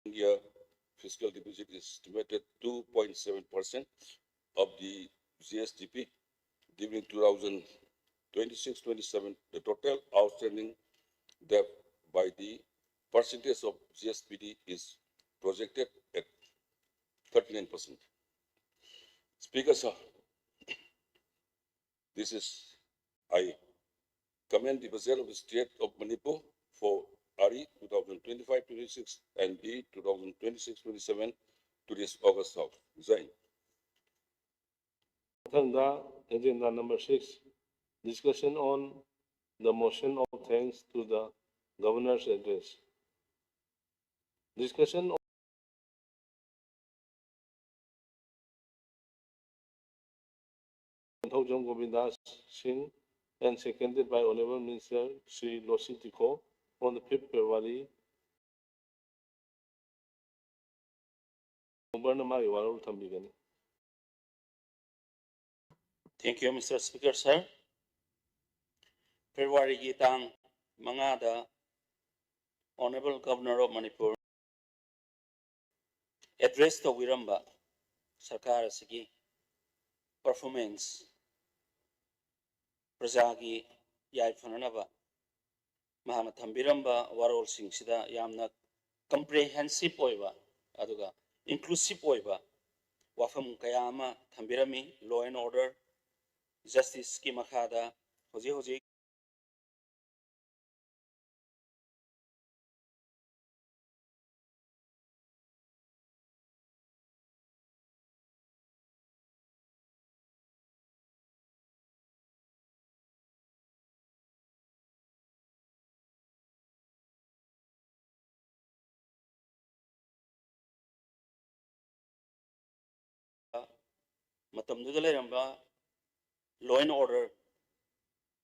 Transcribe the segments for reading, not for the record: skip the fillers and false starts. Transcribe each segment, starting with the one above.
year fiscal deficit is estimated 2.7% of the GSDP. During 2026-27, the total outstanding debt by the percentage of GSPD is projected at 39%. Speaker sir, I commend the budget of the state of Manipur for RE 2025-26 and D 2026-27 to this August House. Zain. Agenda number 6, discussion on the motion of thanks to the Governor's address. Discussion on Thojong Govindas Singh and seconded by Honorable Minister Sri Losi Tikho on the 5th February. Thank you, Mr. Speaker, sir. February Gitang Mangada, Honorable Governor of Manipur, address the Wiramba Sarkar Sigi performance Prajagi Yai Fananaba Mahana Thambiramba Warol Singh Sida Yamna comprehensive oiva aduga inclusive oiva wafam kayama Thambirami law and order justice ki makhada hoji matamduda leramba law and order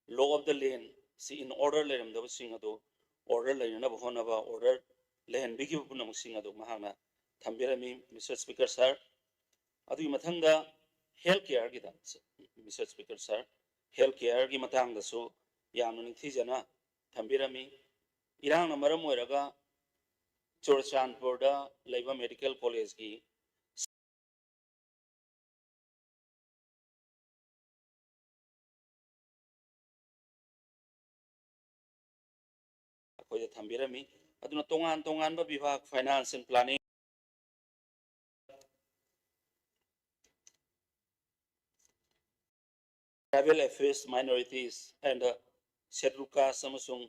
law of the land see in order leramba singado order lerna bahonaba order lehen bigi punam singado mahana Thambirami Mr. Speaker sir adu mathanga healthcare gida Mr. Speaker sir healthcare gi matangda su yamna nithijana Thambirami irang na maram oiraga Churachandpur da laiba medical college gi akoida Thambirami aduna tongan ba bibhag finance and planning tribal affairs minorities and scheduled castes amasung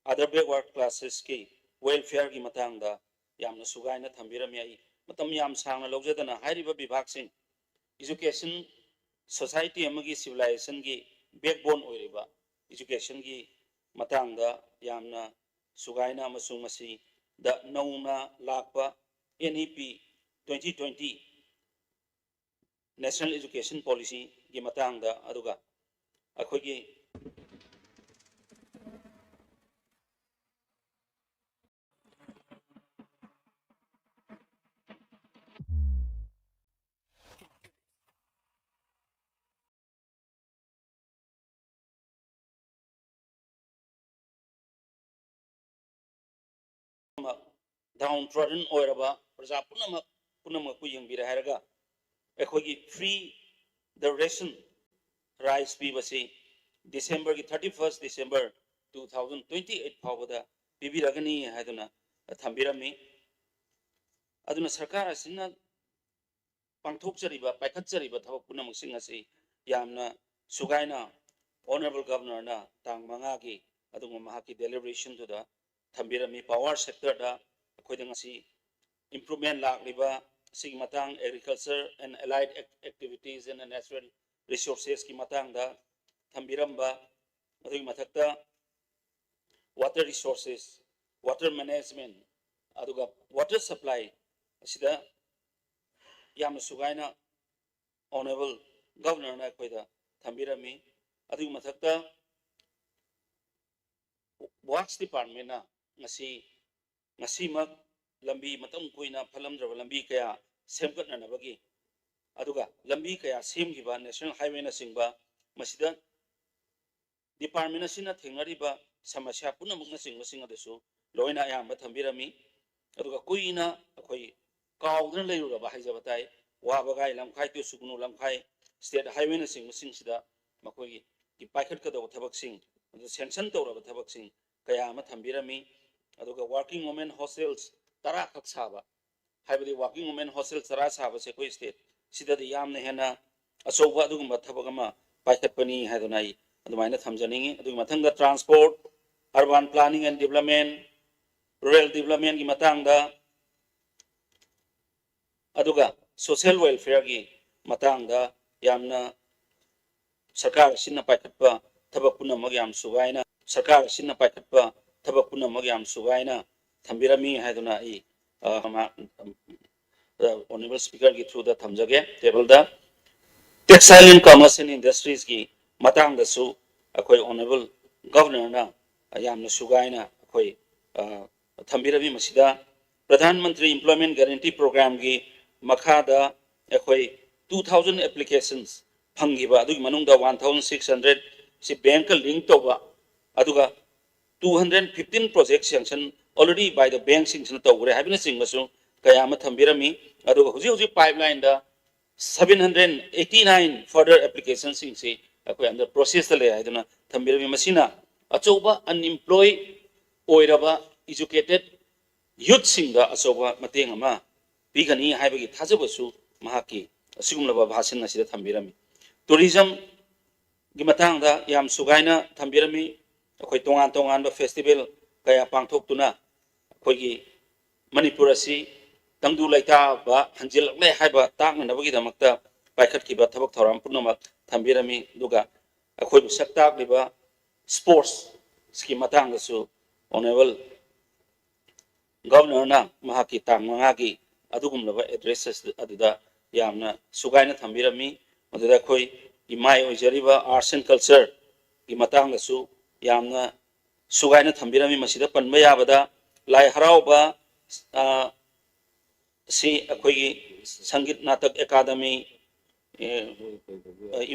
other backward classes ki welfare gi matangda yamna sugaina Thambirami ai matam yam sangna lawjadana hairiba bibhag sing education society amagi civilization gi backbone oiriba education gi matangda yamna sugaina amasung masi da nauna lakpa NEP 2020 National Education Policy gi matangda aduga akogi downtrodden oiraba praja punamak ku yengbira haraga akogi free the ration rice pibasi December ki 31st December 2028 phawada pibiragani haiduna Thambirami aduna sarkar asina pangthokjariba paikhatjariba thawak punamak sing asi yamna sugaina honorable governor na tang manga gi adunga mahaki deliberation to da Thambirami power sector da akoida ngasi improvement lakliba sig matang agriculture and allied activities and natural resources ki matang da Thambiramba adui mathakta water resources water management aduga water supply asida yam sugaina honorable governor na akoida Thambirami adui mathakta works department na ngasi mak lambi matam kuina phalamdraba lambi kaya semkatna nabagi aduga lambi kaya semgiba national highway na singba masida department asina thengariba samasya punamak na singba singa desu loina ayamba Thambirami aduga kuina akhoi kaudna leiruraba haijabatai wabagai lamkhai tu sugnu lamkhai state highway na sing sida makoi ki paikhat ka do thabak sing sanction tawraba thabak sing kaya ama thambirami aduga working women hostels tara khak saba haibadi working women hostels tara saba se koi state sida di yamna hena asoba adugumba thabak ama paikhat pani haidunai adumaina thamjaningi adugi mathanga transport urban planning and development rural development ki matangda aduga social welfare ki matangda yamna sarkar sinna paikhatpa thabak punamag yam sugaina sarkar sinna paikhatpa thabak punamag yam sugaina thambirami haiduna I honorable speaker ki through the thamjage table da textile and commerce and industries ki matang da su akoi honorable governor na yamna sugaina akoi thambirami masida pradhan mantri employment guarantee program ki makhada akoi 2000 applications phangiba adugi manungda 1600 si bank link toba aduga 215 projects sanction already by the bank sanction tawre habina singmasu kaya ma thambirami aduga huji pipeline da 789 further applications sing se akoi under process le haiduna thambirami masina achoba unemployed oiraba educated youth singa achoba mateng ama bigani haibagi thajabasu mahaki asigumlaba bhasin asida thambirami tourism gi matangda yam sugaina thambirami akoi tongan ba festival kaya pangthok tuna akoi gi manipur asi tangdu laita ba hanjil le haiba takna nabagi damakta paikhat ki ba thabak thoram punamak thambirami duga akoi saktak liba sports ski matangda su honorable governor na mahaki tangmanga gi adugumlaba addresses aduda yamna sugaina thambirami aduda akoi imai oijariba arts and culture ki matangda su yamna sugaina thambirami masida panba yabada lai harauba si akoi sangit natak academy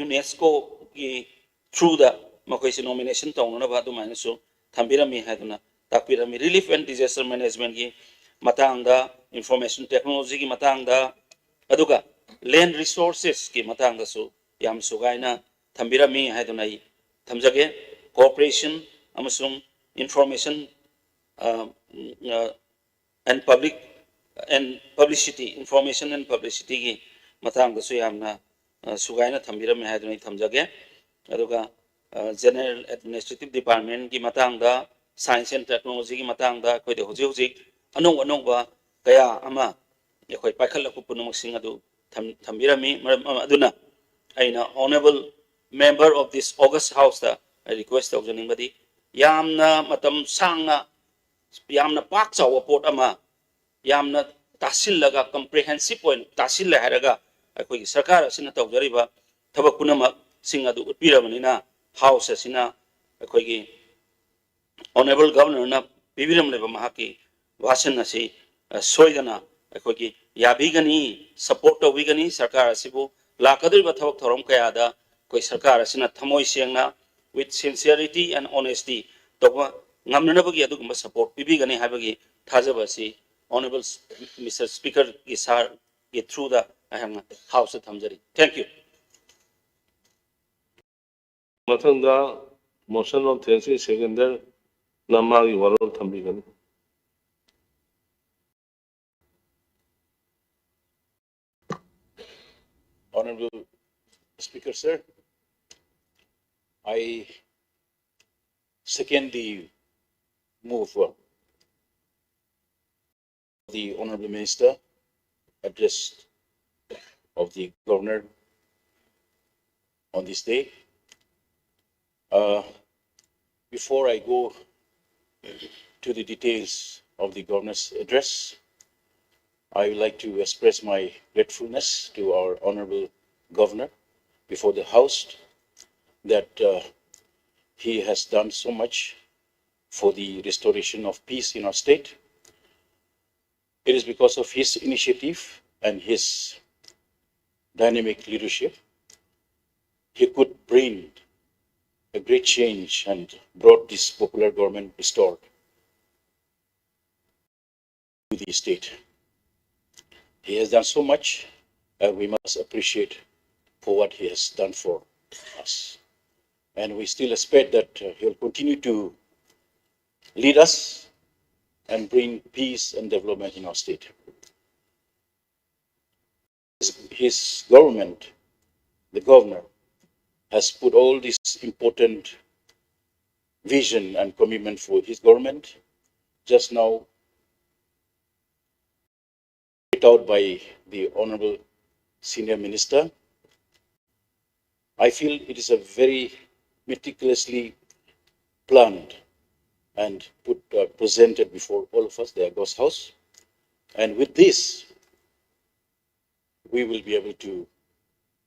UNESCO ki through the makoi si nomination tawna ba du maina su thambirami haiduna takpirami relief and disaster management ki matangda information technology ki matangda aduga land resources ki matangda su yam sugaina thambirami haiduna thamjage cooperation amasung information and publicity information and publicity ki matangda su yamna sugaina thambirami haiduna thamjage aduga general administrative department ki matangda science and technology ki matangda koi de hoji anong kaya ama yakoi paikhalakku punamak sing adu thambirami aduna aina honorable member of this August House da I request of joining badi yamna matam sangna yamna pak chawa port ama yamna tasillaga comprehensive point tasilla haraga akoi sarkar asina tawjariba thabak punamak sing adu utpirabanina house asina akoi gi honorable governor na pibiram leba mahaki vasan asi soidana akoi gi yabigani support tawigani sarkar asibu lakadriba thabak thorom kayada koi sarkar asina thamoi sengna with sincerity and honesty toba ngamnanabagi adugumba support pibigani habagi thajabasi honorable Mr. Speaker ki sir ki through the house thamjari thank you mathangda motion of thanks ki seconder namagi warol thambigani. Honorable Speaker, sir, I second the move of the Honorable Minister address of the Governor on this day. Before I go to the details of the Governor's address, I would like to express my gratefulness to our Honorable Governor before the House that he has done so much for the restoration of peace in our state. It is because of his initiative and his dynamic leadership, he could bring a great change and brought this popular government restored to the state. He has done so much, and we must appreciate for what he has done for us. And we still expect that he'll continue to lead us and bring peace and development in our state. His government, the governor, has put all this important vision and commitment for his government. Just now, put out by the Honorable Senior Minister. I feel it is a very meticulously planned and presented before all of us, the Agos House. And with this, we will be able to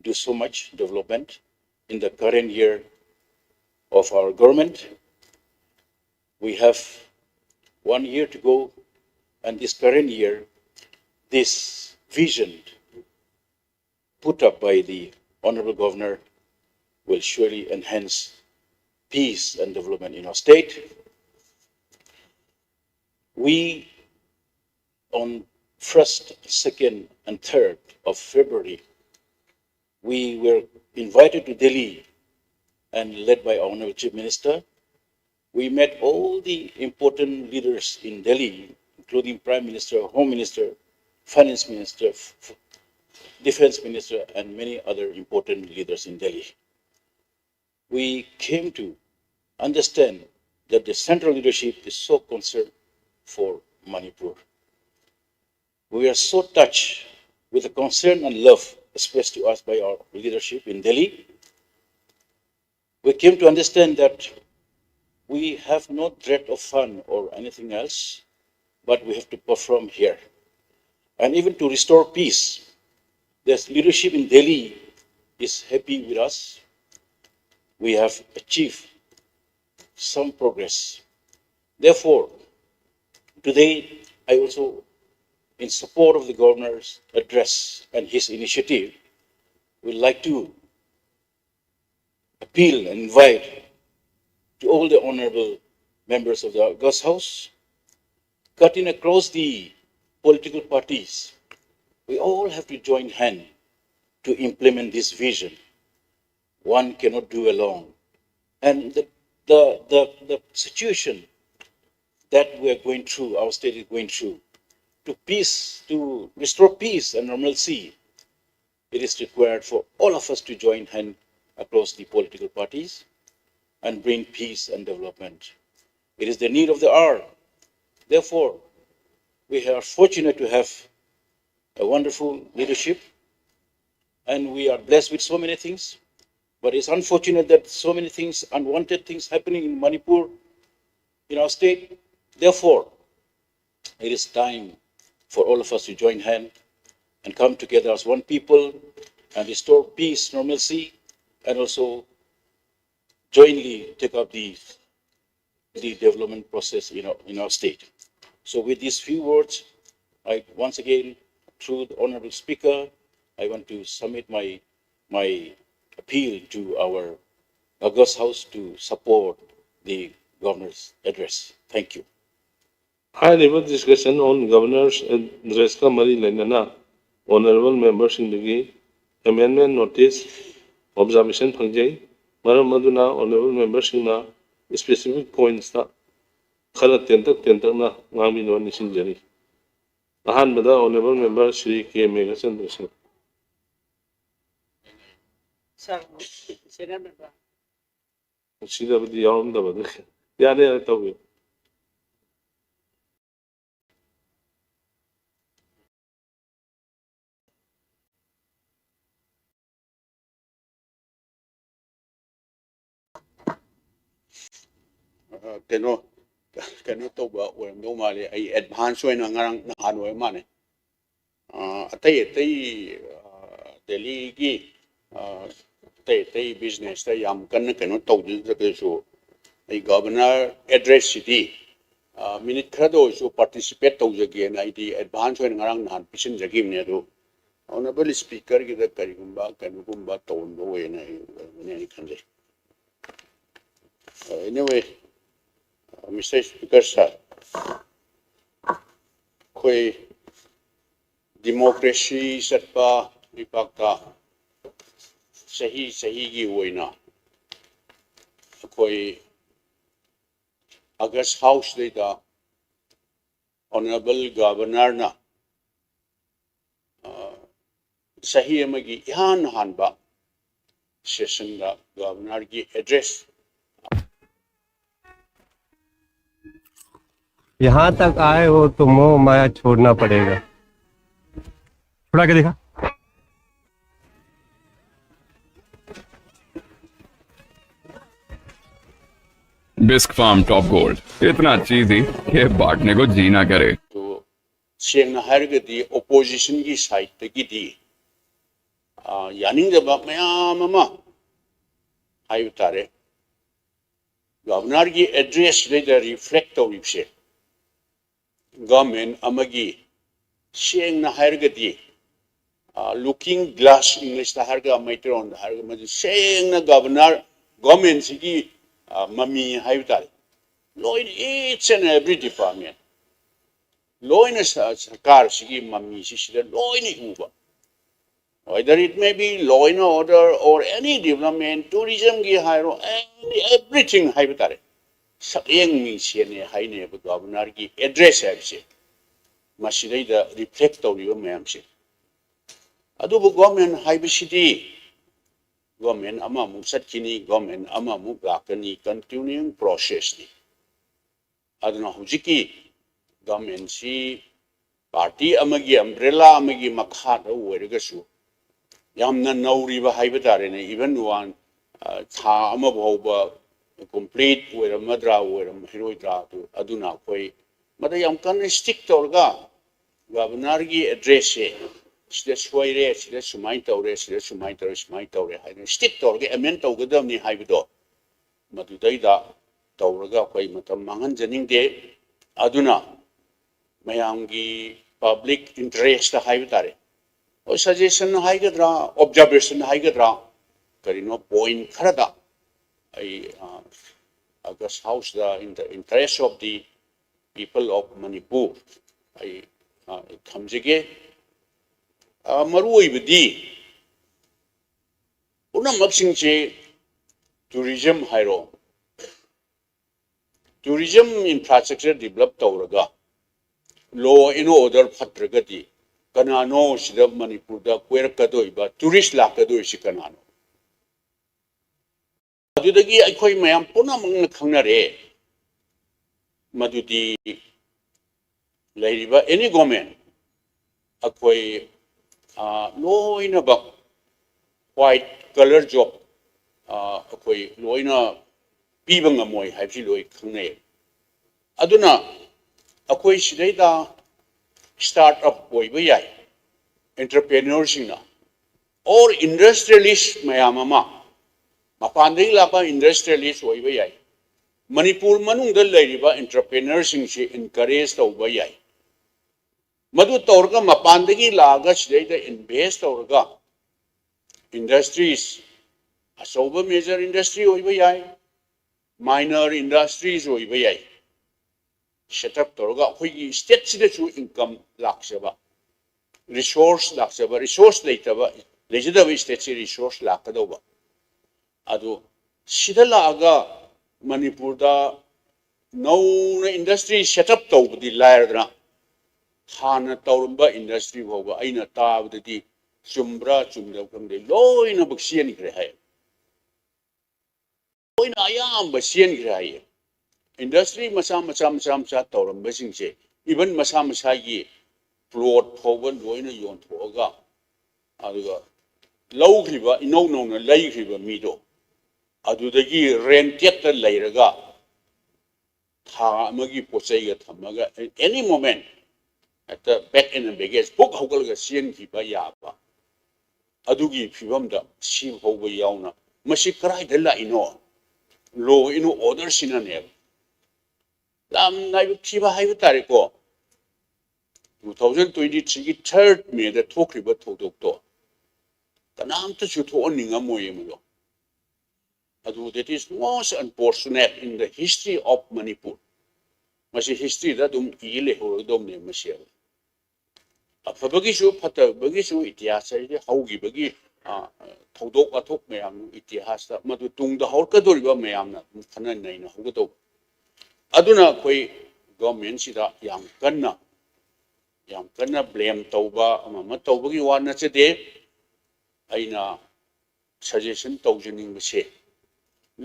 do so much development in the current year of our government. We have 1 year to go, and this current year, this vision put up by the Honorable Governor will surely enhance peace and development in our state. We, on 1st, 2nd, and 3rd of February, we were invited to Delhi and led by our Honorable Chief Minister. We met all the important leaders in Delhi, including Prime Minister, Home Minister, Finance Minister, Defense Minister, and many other important leaders in Delhi. We came to understand that the central leadership is so concerned for Manipur. We are so touched with the concern and love expressed to us by our leadership in Delhi. We came to understand that we have no dread of fun or anything else, but we have to perform here. And even to restore peace, the leadership in Delhi is happy with us. We have achieved some progress. Therefore, today I also, in support of the governor's address and his initiative, would like to appeal and invite to all the honorable members of the August House, cutting across the political parties. We all have to join hands to implement this vision. One cannot do alone. And the situation that we are going through, our state is going through, to restore peace and normalcy, it is required for all of us to join hands across the political parties and bring peace and development. It is the need of the hour. Therefore, we are fortunate to have a wonderful leadership, and we are blessed with so many things. But it's unfortunate that so many things, unwanted things happening in Manipur, in our state. Therefore, it is time for all of us to join hands and come together as one people and restore peace, normalcy, and also jointly take up the development process in our state. So with these few words, I once again, through the Honorable Speaker, I want to submit my appeal to our August House to support the Governor's address. Thank you. High-level discussion on Governor's address ka mari lainana, honorable members in the amendment notice observation pangjai, maram maduna honorable members in the specific points na khala tentak na ngami no nisin jari. Ahan bada honorable member Shri K. Megachandra Singh. Sir, senior member. Sida badi yaum da bada. Yare tawi. Kano to ba or no mali ay advance when ngarang nahanwe mane atay Delhi gi tay business tay yam kan kano to de so ay governor address city minute khado so participate to again ay di advance when ngarang nahan pisin jagim ne do honorable speaker gi da karigumba kanugumba to no we na ne khanje anyway Mr. Speaker, sir. ꯑꯩꯈꯣꯏ democracy ꯆꯠꯄ ꯂꯩꯄꯥꯛꯇ ꯆꯍꯤꯒꯤ ꯑꯣꯏꯅ ꯑꯩꯈꯣꯏ August ꯍꯥꯎꯁꯗꯩꯗ honourable ꯒꯚꯔꯅꯔꯅ ꯆꯍꯤ ꯑꯃꯒꯤ इहान हानबा session दा governor की address यहाँ तक आए हो तो मोह माया छोड़ना पड़ेगा। थोड़ा के देखा बिस्क फार्म टॉप गोल्ड इतना चीजी कि बांटने को जी ना करे। तो सेंगना हारगदी ओपोजिशन की साइड तकीदी यानिंगदबा मयाम अमा हाइब तारे गवर्नर की एड्रेस लेदा रिफ्लेक्ट तौरिबसे गवर्नमेंट अमगी सेंगना हारगदी लुकिंग ग्लास इंग्लिश ता हारगा मैत्रोन हारगा मदि सेंगना गवर्नर गवर्नमेंट सिगी मम्मी हाइब तारे लोइन ईच एंड एवरी डिपार्टमेंट लोइन सरकार सिगी मम्मी सिदा लोइन उबा whether it may be law and order or any development, tourism ki hairo, everything haiba tare. Sakyang mi siene haine ba governor ki address hai se. Masidai da reflect tawriba mayam se. Adu bu government haiba sidi government ama mu satkini government ama mu lakani continuing process ni. Aduna hujiki government si party amagi umbrella amagi makha da oiragasu yamna nauriba haiba tarene even one tha ama bhauba complete oiramadra oiram heroidra tu aduna koi mada yam kan stick torga governor gi address se sida soire sida sumai tore sida sumai tore haina stick torga amen tawgadam ni haibido madu daida tawraga koi matam mangan janing de aduna mayamgi public interest haiba tare or suggestion haigadra observation haigadra karino point kharada I August House in the interest of the people of Manipur I thamjige marui bidi una maksing che tourism hairo tourism infrastructure develop tawraga law and order phatragadi kanano sida Manipur da kwerkadoiba tourist lakadoi si kanano adudagi aikhoi mayam punamang khangnare madudi lairiba any government akhoi loina ba white color job akhoi loina pibanga moi haibsi loi khangne aduna akhoi sidaida startup oiba yai entrepreneurs na or industrialist mayamama mapandai laba industrialist oiba yai Manipur manungda lairiba entrepreneurs se encourage tawba yai madu tawrga mapandagi laga sidaida invest tawrga industries asoba major industry oiba yai minor industries oiba yai set up torga hoigi state sida chu income laksaba resource laitaba lejida state si resource lakadoba adu sida laga Manipur da no industry set up tawbudi lairna hana tawrumba industry hoba aina tabdi chumbra chumda kamde loina baksien gre hai loina ayam basien gre hai industry masa tauram basing se even masa gi plot phoban loina yon thoga aduga low khiba inou no na lai khiba mi do adudagi rented ta lairaga tha amagi pochai ga thamaga any moment at the back in the baggage book hogal ga sien khiba ya ba adugi phibam da si hoba yauna masi krai dalla ino law ino order sinane lam nai thiba haiba tariko 2023 ki 3rd May da thokriba thodok to kanam ta chu thoninga moyemlo adu that is most unfortunate in the history of Manipur masi history da dum ile ho dom ne masiya अफबगीसु फतबगीसु इतिहास है हौगिबगी थौदोक वाथोक ma'am इतिहास मधु तुंगदा हौरकदोरिबा मैमना खनन नैना हौगदो अदुना कोई government सिदा याम कन्ना blame तौबा अमम तौबगी वा नचदे अइना suggestion तौजनिंग बसे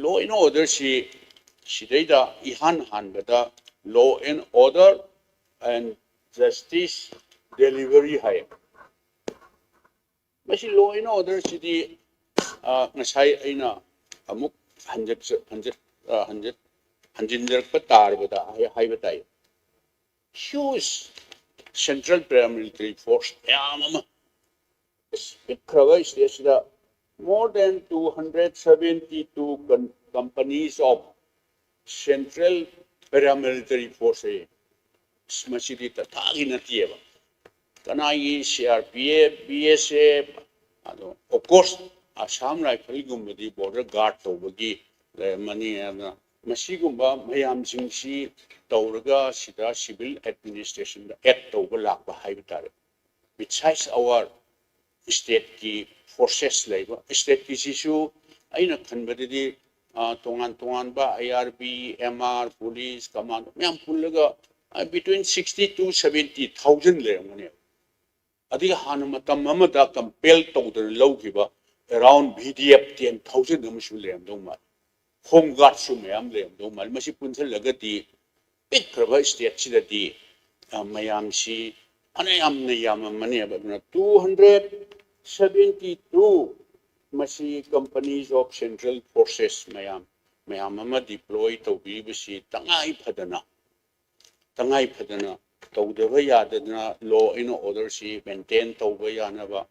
लॉ एंड ऑर्डर सी सिदैदा इहान हानबदा law and order and justice delivery hai masi law and order city ngasai aina amuk hanjinjar patar bada hai batai huge central paramilitary force yamama speak khaba stage da more than 272 companies of central paramilitary force masi di tatagi natieba Kanai CRPF, BSF, of course, Assam Rifle Gumbadi border guard Tobagi, money and Masigumba, Mayam Singsi, Tauraga, Sida civil administration, Act over Lakba Habitat. Besides our state key forces labor, state key issue, I know converted Tongan ba, IRB, MR, police, command, Yam Pulaga, between 60 to 70,000 lemon. Adi Hanamatama Mamada compelled to the Logiba around BDF 10,000 Musulam Doma. Home guard Sumayam Lam Doma, Masipunta Lagati, big crevice state Chidati, Mayam si, and I am Nayama Mania, but 272 Masi companies of central forces, Mayamama deployed to BBC, Tangai Padana. Tawdaba yadana law and order si maintain tawba yanaba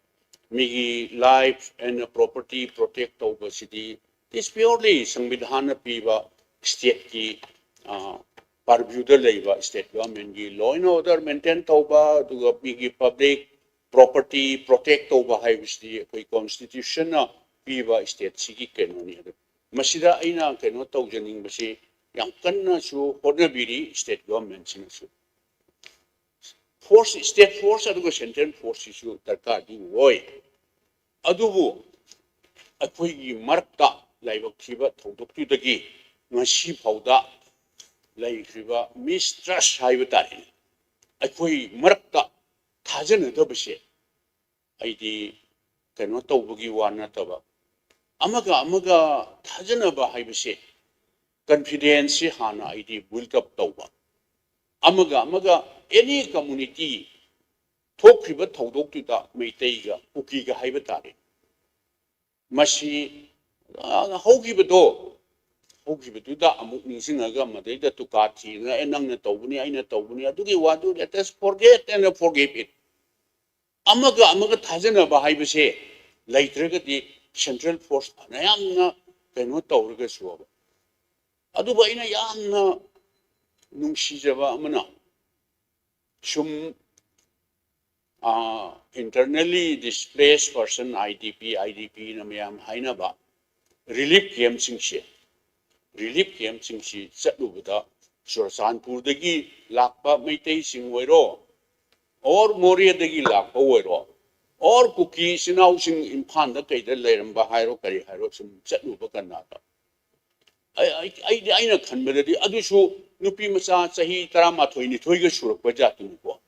migi life and property protect tawba city this purely संविधान पीवा state की purview da leiba state government की law and order maintain tawba दुगा migi public property protect tawba hai बिस्ती कोई constitution ना पीवा state सी की कैनोनी है मसीदा आइना कैनो तवजनिंग बसी yang kanna su honabiri state government sinasu force state force adugo central force issue darkar di woi adubu akhoi gi markta laibak thiba thodok tu dagi ngasi phauda laikriba mistrust haiba tari akhoi markta thajana da base aidi kano tawbugi wana taba amaga thajana ba haibase confidence hana aidi build up tawba amaga any community talk about Todok to that Maytaiga, Ukiga Hibatari. Mashi Hogibedo, Hogibeduda, Amukinsinga, Madeda to Kati, and Nanga Tobuni, Ina Tobuni, do you want to let us forget and forgive it? Amaga Tazana Bahibase, later the central force, and I am not Penotorga Swab. Adubaina Yana Nungsijava Mana. Some internally displaced person IDP namayam hainaba relief camp singshi chatlubada Sursanpur dagi lakpa maitai sing wairo or Moria dagi lakpa wairo or Kuki sinau sing Imphan da kaida leramba hairo kari hairo sum chatluba kanata I khanbadadi adusu nupi masa sahi tarama thoini thoiga surakpa jatuni ko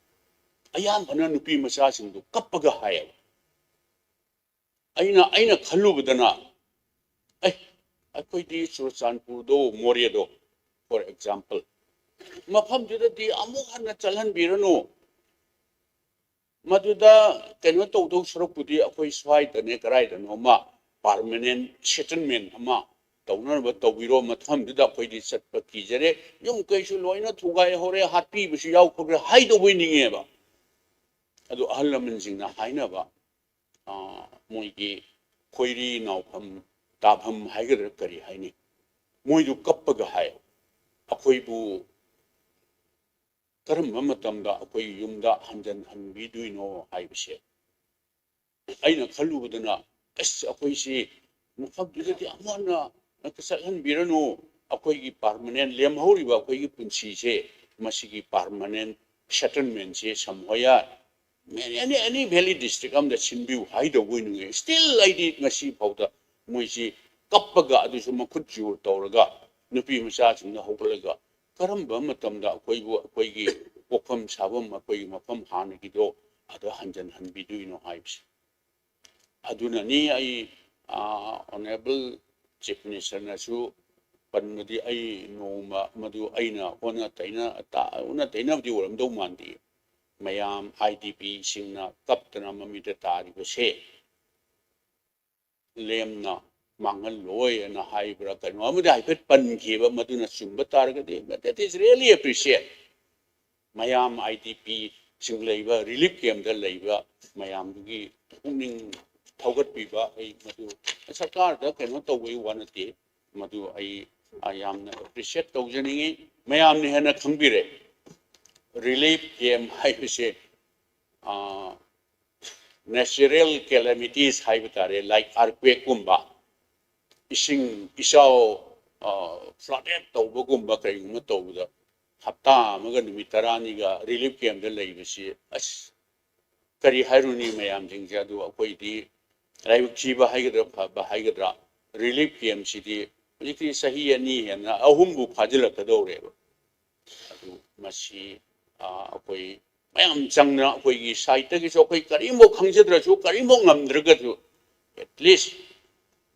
ayam bana nupi masa singdu kappaga haya aina khalubadana akoi di Sursanpur do Moria do for example mafam judati amu hana chalan birano maduda keno to surakpudi akoi swai dane karai dano ma permanent settlement ama Tauner but Tawiro Matam did up with it at Pakizere, young Kaishu Loina to Guy Hore happy, which you out for a hide of winning ever. Adu Alamans in a Hainava Moigi Koiri now come Tabham Hager Kari Haini Moidu Kappaga Hai Akoibu Taramamatamda Akoi Yumda Handan and we do know Ibishe. Aina Kaludana, S. Akoisi, Mufabdilati Amana. Nakasalan birano akoigi permanent lemhoriba akoigi punsi se masigi permanent settlement se samhoya any valley district am da chinbiu hai da win nge still I did ngasi phauda moisi kappaga adu su makhut ju tawraga nupi macha chingna hoglaga karamba matamda koi gi pokpham sabam koi mafam han gi do ada hanjan hanbi du no haibs aduna ni ai honorable chief minister na su panmadi ai noma madu aina ona taina di woram do mandi mayam IDP singna kaptana mamita tari base lemna mangal loy na haibra kanu amudi haipet pankhiba maduna sumba targa de that is really appreciate mayam IDP sing leiba relief camp da leiba mayam gi pungning thaugat piba ai madu sarkar da kanu tawai wanate madu ai ayamna appreciate tawjani mayam ni hana khangbire relief camp haibase natural calamities haibitare like earthquake kumba ising isao flooded tawba kumba kai guma tawda hapta amaga numit tarani ga relief camp da leibasi as kari haruni mayam jingja du akoi di raibuk chiba haigadra ba haigadra relief camp sidi jikri sahi ani hena ahumbu phajila kadore adu masi akoi mayam changna akoi gi site gi so akoi karimo khangjedra chu karimo ngamdrga chu at least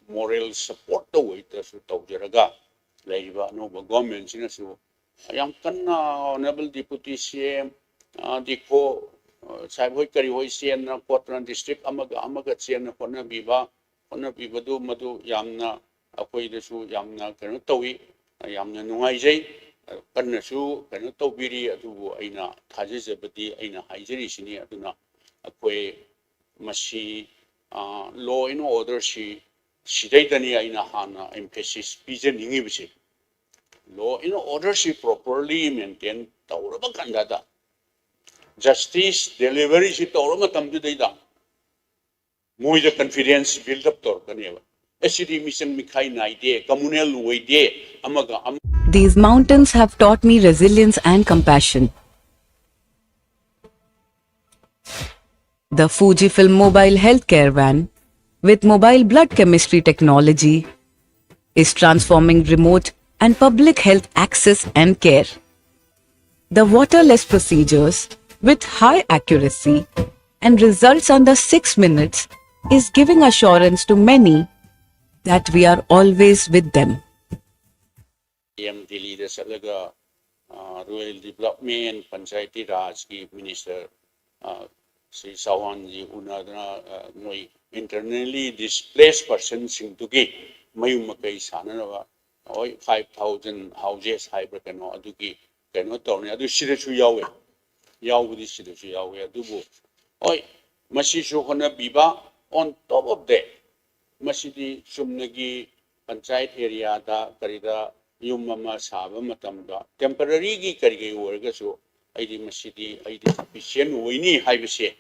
moral support the way to Taujaraga, Laiva, Nova government, Sinasu, Ayam Kana, Honorable Deputy CM, Diko, Saibhoi Hoisian, Portland District, Amaga Sian, Hona Biba, do Madu, Yamna, Akoidasu, Yamna, Kanutawi, Yamna Nuaije, Panasu, Kanutobiri, Adu, Aina, Tajizabadi, Aina, Haijari, Sini, Aduna, Akwe, Mashi, law and order, Sidaitani aina hana emphasis pigeon ingibisi. Law in order she properly maintained Tauraba Kandada. Justice delivery she Taurama Tamdida. Move the confidence build up Torkaneva. SCD mission Mikai Naide, communal way Amaga. These mountains have taught me resilience and compassion. The Fujifilm mobile healthcare van with mobile blood chemistry technology is transforming remote and public health access and care. The waterless procedures with high accuracy and results under 6 minutes is giving assurance to many that we are always with them. Delhi the Salaga Rural Development Panchayati Raj Minister Sri Sawanji Unadana Noi internally displaced persons into gate Mayumakai Sanava 5,000 houses Hybrakano Aduki cannot tell me Adu Shidachu Yawe Yawudi Shidachu Yawe Adubu Oi Masishu Hona Biba on top of that Masidi Sumnagi Panchayat area da Karida Yumama Saba Matamda temporary Karigi workers ID Masidi ID Pishan Winnie Hybase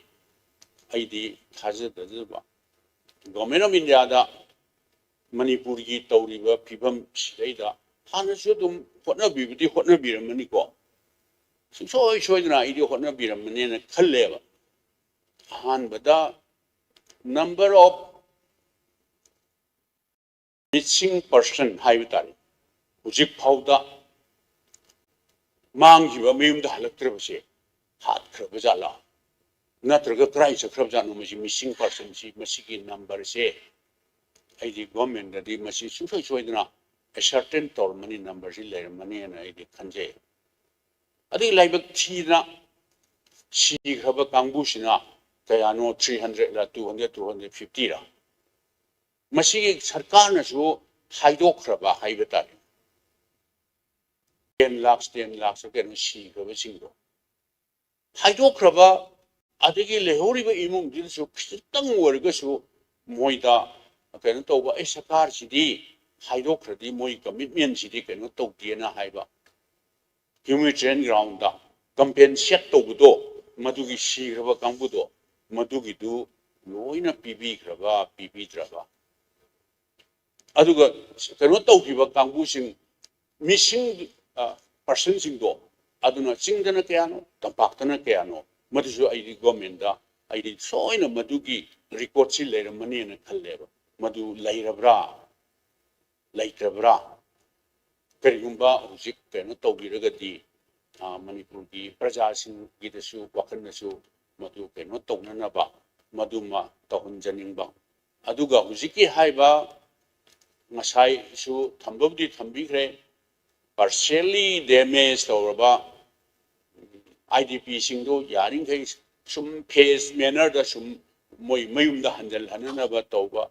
ID Hazard Government of India da Manipuri Tauriva Pibam Shida Hanasudum Hotna Bibiti Hotna Biramanico. So I showed an idea Hotna Biraman and Kaleva. Han Bada number of missing person Haivitari Ujik Pauda Mangiva Mim the Halaktrabase Hat Krabazala. Natraga price of Krabzano missing person, she Masiki number say. I did government that the Massi a certain toll money numbers in money and I did Kanje. I think like Tina, she have a Kangushina, they are no 300, 200, 250. Massi Sarkana so Hydokraba, Hybetari. 10 lakhs again, she have a single. Hydokraba. Adigi lehori ba imong din so kitang warga so moida kano to ba sakar sidi haidokradi moi commitment sidi kano to diena haiba humanitarian ground da compensate to budo madugi shigraba kambudo madugi du loina pibi graba pibi draba aduga kano to kiba kambu sing missing person sing do aduna singdana kayano tampaktana kayano Matusu ID government da ꯑꯩꯗꯤ ꯁꯣꯏꯅ ꯃꯗꯨꯒꯤ ꯔꯦꯀꯣꯔꯗꯁꯤ ꯂꯩꯔꯝꯃꯅꯤꯅ ꯈꯜꯂꯦꯕ ꯃꯗꯨ ꯂꯩꯔꯕ꯭ꯔꯥ ꯂꯩꯇ꯭ꯔꯕ꯭ꯔꯥ ꯀꯔꯤꯒꯨꯝꯕ ꯍꯧꯖꯤꯛ ꯀꯩꯅꯣ ꯇꯧꯕꯤꯔꯒꯗꯤ ꯃꯅꯤꯄꯨꯔꯒꯤ ꯄ꯭ꯔꯖꯥꯁꯤꯡꯒꯤꯗꯁꯨ ꯋꯥꯈꯜꯗꯁꯨ ꯃꯗꯨ ꯀꯩꯅꯣ ꯇꯧꯅꯅꯕ ꯃꯗꯨꯃ ꯇꯧꯍꯟꯖꯅꯤꯡꯕ ꯑꯗꯨꯒ ꯍꯧꯖꯤꯛꯀꯤ ꯍꯥꯏꯕ ꯉꯁꯥꯏꯁꯨ ꯊꯝꯕꯕꯨꯗꯤ ꯊꯝꯕꯤꯈ꯭ꯔꯦ partially damage tꯧꯔꯕ IDP-ꯁꯤꯡꯗꯨ ꯌꯥꯔꯤꯈꯩ ꯁꯨꯝ phase manner-ꯗ ꯁꯨꯝ ꯃꯣꯏ ꯃꯌꯨꯝꯗ ꯍꯟꯖꯜꯍꯟꯅꯕ ꯇꯧꯕ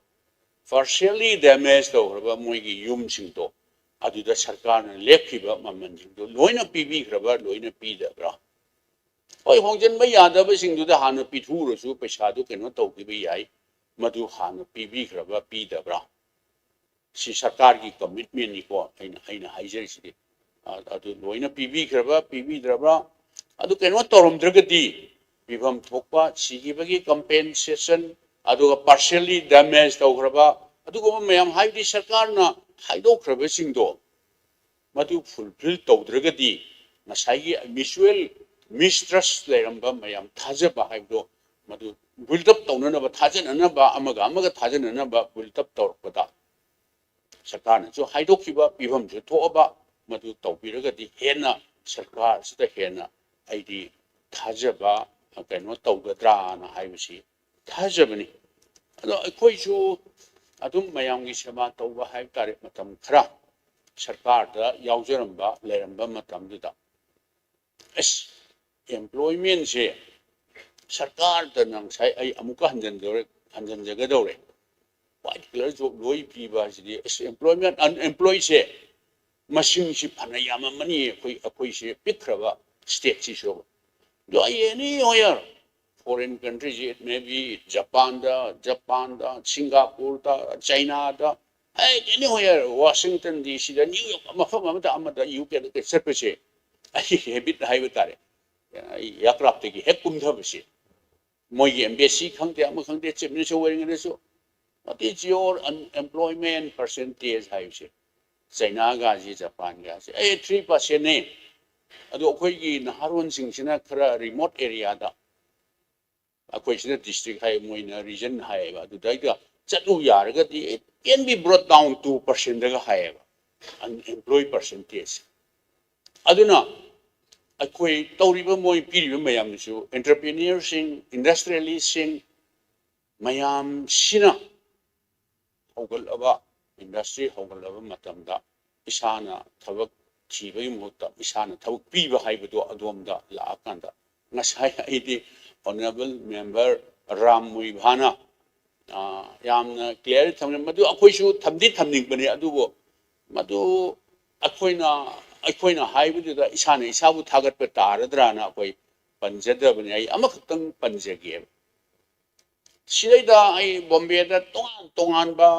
partially damage tꯧꯔꯕ ꯃꯣꯏꯒꯤ ꯌꯨꯝꯁꯤꯡꯗꯣ ꯑꯗꯨꯗ ꯁꯔꯀꯥꯔꯅ ꯂꯦꯞꯈꯤꯕ ꯃꯃꯜꯁꯤꯡꯗꯣ ꯂꯣꯏꯅ ꯄꯤꯕꯤꯈ꯭ꯔꯕ ꯂꯣꯏꯅ ꯄꯤꯗꯕ꯭ꯔꯥ ꯍꯣꯏ ꯍꯣꯡꯖꯤꯟꯕ ꯌꯥꯗꯕꯁꯤꯡꯗꯨꯗ ꯍꯥꯟꯅ ꯄꯤꯊꯨꯔꯁꯨ ꯄꯩꯁꯥꯗꯨ ꯀꯩꯅꯣ ꯇꯧꯈꯤꯕ ꯌꯥꯏ ꯃꯗꯨ ꯍꯥꯟꯅ ꯄꯤꯕꯤꯈ꯭ꯔꯕ ꯄꯤꯗꯕ꯭ꯔꯥ ꯁꯤ ꯁꯔꯀꯥꯔꯒꯤ ꯀꯃꯤꯠꯃꯦꯟꯅꯤꯀꯣ ꯑꯩꯅ ꯍꯥꯏꯖꯔꯤꯁꯤꯗꯤ ꯑꯗꯨ ꯂꯣꯏꯅ ꯄꯤꯕꯤꯈ꯭ꯔꯕ ꯄꯤꯕꯤꯗ꯭ꯔꯕ꯭ꯔா ꯑꯗꯨ ꯀꯩꯅꯣ ꯇꯧꯔꯝꯗ꯭ꯔꯒꯗꯤ ꯄꯤꯐꯝ ꯊꯣꯛꯄ ꯁꯤꯈꯤꯕꯒꯤ ꯀꯝꯄꯦꯟꯁꯦꯁꯟ ꯑꯗꯨꯒ partially damage ꯇꯧꯈ꯭ꯔꯕ ꯑꯗꯨꯒꯨꯝꯕ ꯃꯌꯥꯝ ꯍꯥꯏꯕꯗꯤ ꯁꯔꯀꯥꯔꯅ ꯍꯥꯏꯗꯣꯛꯈ꯭ꯔꯕꯁꯤꯡꯗꯣ ꯃꯗꯨ ꯐꯨꯜꯐꯤꯜ ꯇꯧꯗ꯭ꯔꯒꯗꯤ ꯉꯁꯥꯏꯒꯤ ꯃ꯭ꯌꯨꯆꯨꯑꯦꯜ ꯃꯤꯁꯇ꯭ꯔꯁ ꯂꯩꯔꯝꯕ ꯃꯌꯥꯝ ꯊꯥꯖꯕ ꯍꯥꯏꯕꯗꯣ ꯃꯗꯨ ꯕꯤꯜꯗ ꯑꯞ ꯇꯧꯅꯅꯕ ꯊꯥꯖꯅꯅꯕ ꯑꯃꯒ ꯊꯥꯖꯅꯅꯕ ꯕꯤꯜꯗ ꯑꯞ ꯇꯧꯔꯛꯄꯗ ꯁꯔꯀꯥꯔꯅꯁꯨ ꯍꯥꯏꯗꯣꯛꯈꯤꯕ ꯄꯤꯐꯝꯁꯨ ꯊꯣꯛꯑꯕ ꯃꯗꯨ ꯇꯧꯕꯤꯔꯒꯗꯤ ꯍꯦꯟꯅ ꯁꯔꯀꯥꯔꯁꯤꯗ ꯍꯦꯟꯅ ꯑꯩꯗꯤ ꯊꯥꯖꯕ ꯀꯩꯅꯣ ꯇꯧꯒꯗ꯭ꯔꯥꯅ ꯍꯥꯏꯕꯁꯤ ꯊꯥꯖꯕꯅꯤ ꯑꯗꯣ ꯑꯩꯈꯣꯏꯁꯨ ꯑꯗꯨꯝ ꯃꯌꯥꯝꯒꯤ ꯁꯦꯕꯥ ꯇꯧꯕ ꯍꯥꯏꯕ ꯇꯥꯔꯦ ꯃꯇꯝ ꯈꯔ ꯁꯔꯀꯥꯔꯗ ꯌꯥꯎꯖꯔꯝꯕ ꯂꯩꯔꯝꯕ ꯃꯇꯝꯗꯨꯗ employment-ꯁꯦ ꯁꯔꯀꯥꯔꯗꯅ ꯉꯁꯥꯏ ꯑꯩ ꯑꯃꯨꯛꯀ ꯍꯟꯖꯟꯖꯒꯗꯧꯔꯦ white collar job loi piba sidi employment unemployed-ꯁꯦ ꯃꯁꯤꯡꯁꯤ ꯐꯅ ꯌꯥꯝꯃꯝꯃꯅꯤ ꯑꯩꯈꯣꯏꯁꯦ ꯄꯤꯛꯈ꯭ꯔꯕ ꯁ꯭ꯇꯦꯠꯁꯤꯁꯨ do anywhere foreign countries it may be Japan-da Singapore-da China-da anywhere Washington DC-da New York mafam amada UK-da chꯠꯄꯁꯦ ꯑꯩ habit ꯍꯥꯏꯕ ꯇꯥꯔꯦ aircraft-ꯗꯒꯤ ꯍꯦꯛ ꯀꯨꯝꯊꯕꯁꯦ ꯃꯣꯏꯒꯤ embassy ꯈꯪꯗꯦ ꯑꯃ ꯈꯪꯗꯦ chief minister ꯑꯣꯏꯔꯤꯉꯩꯗꯁꯨ what is your unemployment percentage 하이시 China-가지 Japan-가지 3%네 ꯑꯗꯣ ꯑꯩꯈꯣꯏꯒꯤ ꯅꯍꯥꯔꯣꯟꯁꯤꯡꯁꯤꯅ ꯈꯔ remote area-ꯗ ꯑꯩꯈꯣꯏꯁꯤꯅ district ꯍꯥꯏ ꯃꯣꯏꯅ region ꯍꯥꯏꯌꯦꯕ ꯑꯗꯨꯗꯩꯗ ꯆꯠꯂꯨ ꯌꯥꯔꯒꯗꯤ it can be brought down to 2%ꯗꯒ ꯍꯥꯏꯌꯦꯕ unemployed percentage ꯑꯗꯨꯅ ꯑꯩꯈꯣꯏ ꯇꯧꯔꯤꯕ ꯃꯣꯏ ꯄꯤꯔꯤꯕ ꯃꯌꯥꯝꯅꯁꯨ entrepreneurs-ꯁꯤꯡ industrialists-ꯁꯤꯡ ꯃꯌꯥꯝꯁꯤꯅ ꯍꯧꯒꯠꯂꯕ industry ꯍꯧꯒꯠꯂꯕ ꯃꯇꯝꯗ ꯏꯁꯥꯅ ꯊꯕꯛ ꯊꯤꯕꯒꯤ ꯃꯍꯨꯠꯇ ꯏꯁꯥꯅ ꯊꯕꯛ ꯄꯤꯕ ꯍꯥꯏꯕꯗꯣ ꯑꯗꯣꯝꯗ ꯂꯥꯛꯑꯀꯥꯟꯗ ꯉꯁꯥꯏ ꯑꯩꯗꯤ honorable member ꯔꯥꯝ ꯃꯨꯏꯚꯥꯅ ꯌꯥꯝꯅ ꯀ꯭ꯂꯤꯌꯔ ꯊꯝꯃꯦ ꯃꯗꯨ ꯑꯩꯈꯣꯏꯁꯨ ꯊꯝꯅꯤꯡꯕꯅꯤ ꯑꯗꯨꯕꯨ ꯃꯗꯨ ꯑꯩꯈꯣꯏꯅ ꯍꯥꯏꯕꯗꯨꯗ ꯏꯁꯥꯅ ꯏꯁꯥꯕꯨ ꯊꯥꯒꯠꯄ ꯇꯥꯔꯗ꯭ꯔꯥꯅ ꯑꯩꯈꯣꯏ ꯄꯟꯖꯗꯕꯅꯤ ꯑꯩ ꯑꯃꯈꯛꯇꯪ ꯄꯟꯖꯒꯦꯕ ꯁꯤꯗꯩꯗ ꯑꯩ ꯕꯣꯝꯕꯦꯗ ꯇꯣꯉꯥꯟꯕ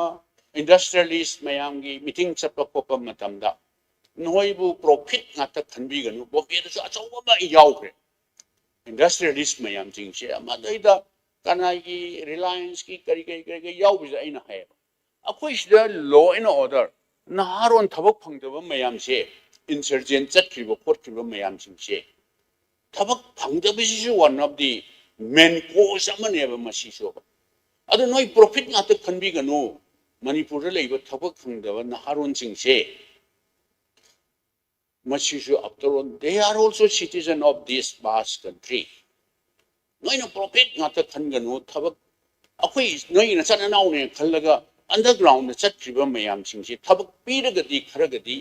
industrialist ꯃꯌꯥꯝꯒꯤ ꯃꯤꯇꯤꯡ ꯆꯠꯄ ꯈꯣꯠꯄ ꯃꯇꯝꯗ ꯅꯣꯏꯕꯨ ꯄ꯭ꯔꯣꯐꯤꯠ ꯉꯥꯛꯇ ꯈꯟꯕꯤꯒꯅꯨ ꯕꯣꯝꯕꯦꯗꯁꯨ ꯑꯆꯧꯕ ꯑꯃ ꯌꯥꯎꯈ꯭ꯔꯦ industrialist ꯃꯌꯥꯝꯁꯤꯡꯁꯦ ꯑꯃꯗꯩꯗ ꯀꯅꯥꯒꯤ ꯔꯤꯂꯥꯌꯟꯁꯀꯤ ꯀꯔꯤ ꯌꯥꯎꯕꯁꯦ ꯑꯩꯅ ꯍꯥꯏꯌꯦꯕ ꯑꯩꯈꯣꯏ ꯁꯤꯗ law and order ꯅꯍꯥꯔꯣꯟ ꯊꯕꯛ ꯐꯪꯗꯕ ꯃꯌꯥꯝꯁꯦ insurgent ꯆꯠꯈ꯭ꯔꯤꯕ ꯈꯣꯠꯈ꯭ꯔꯤꯕ ꯃꯌꯥꯝꯁꯤꯡꯁꯦ ꯊꯕꯛ ꯐꯪꯗꯕꯁꯤꯁꯨ one of the main cause ꯑꯃꯅꯦꯕ ꯃꯁꯤꯁꯨ ꯑꯗꯨ ꯅꯣꯏ ꯄ꯭ꯔꯣꯐꯤꯠ ꯉꯥꯛꯇ ꯈꯟꯕꯤꯒꯅꯨ ꯃꯅꯤꯄꯨꯔꯗ ꯂꯩꯕ ꯊꯕꯛ ꯐꯪꯗꯕ ꯅꯍꯥꯔꯣꯟꯁꯤꯡꯁꯦ ꯃꯁꯤꯁꯨ after all they are also citizen of this vast country ꯅꯣꯏꯅ ꯄ꯭ꯔꯣꯐꯤꯠ ꯉꯥꯛꯇ ꯈꯟꯒꯅꯨ ꯊꯕꯛ ꯑꯩꯈꯣꯏ ꯅꯣꯏꯒꯤ ꯅꯆꯠ ꯅꯅꯥꯎꯅꯦ ꯈꯜꯂꯒ underground-ꯗ ꯆꯠꯈ꯭ꯔꯤꯕ ꯃꯌꯥꯝꯁꯤꯡꯁꯦ ꯊꯕꯛ ꯄꯤꯔꯒꯗꯤ ꯈꯔꯒꯗꯤ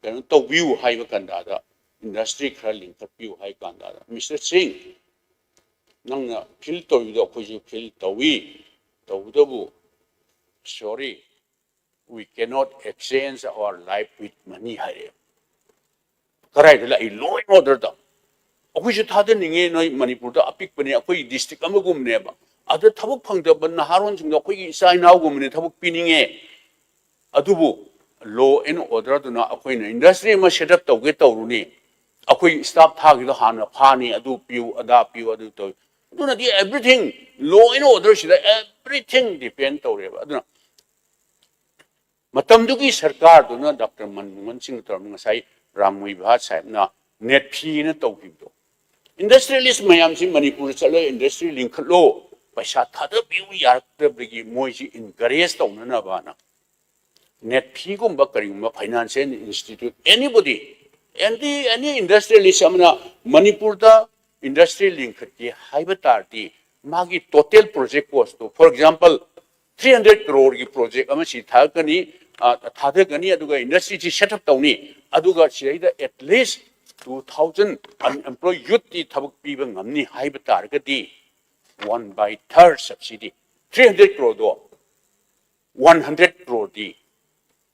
ꯀꯩꯅꯣ ꯇꯧꯕꯤꯌꯨ ꯍꯥꯏꯕ ꯀꯥꯟꯗ industry khara linkhatpiu hai kanda Mr. Singh nangna feel tawida khoju feel tawdabu sorry we cannot exchange our life with money hare karai la I law and order da akhoju thada ninge noi Manipur da apik bani akhoi district amagum ne ba ada thabuk phangda naharon sing akhoi gi sai naw gum ne thabuk pininge adubu law and order duna akhoi na industry ma set up tawge tawruni अखोई staff थागिदो हाना फानी अदु पिउ अदा पिउ अदु तो अदुना दि everything law and order सिदा everything depend तौरेबा अदुना मतमदुगी सरकार दुना doctor Manmohan Singh तरम ngasai राममुइभा साहेब ना net फी न तौबिदो इंडस्ट्रियलिस्ट मैम से मनपुर चलो इंडस्ट्री लिंखलो पैसा थादबिउ यारक्तबगी मोइसी इनकरेज तौननाबाना नेट फीगुम करीगुम financial institute anybody any industrialist amna manipur da industry link ki haiba tarti magi total project cost to for example 300 crore ki project ama si thakani thadagani aduga industry ji set up tawni aduga siida at least 2000 unemployed youth ti thabak piba ngamni haiba targati 1/3 subsidy 300 crore do 100 crore di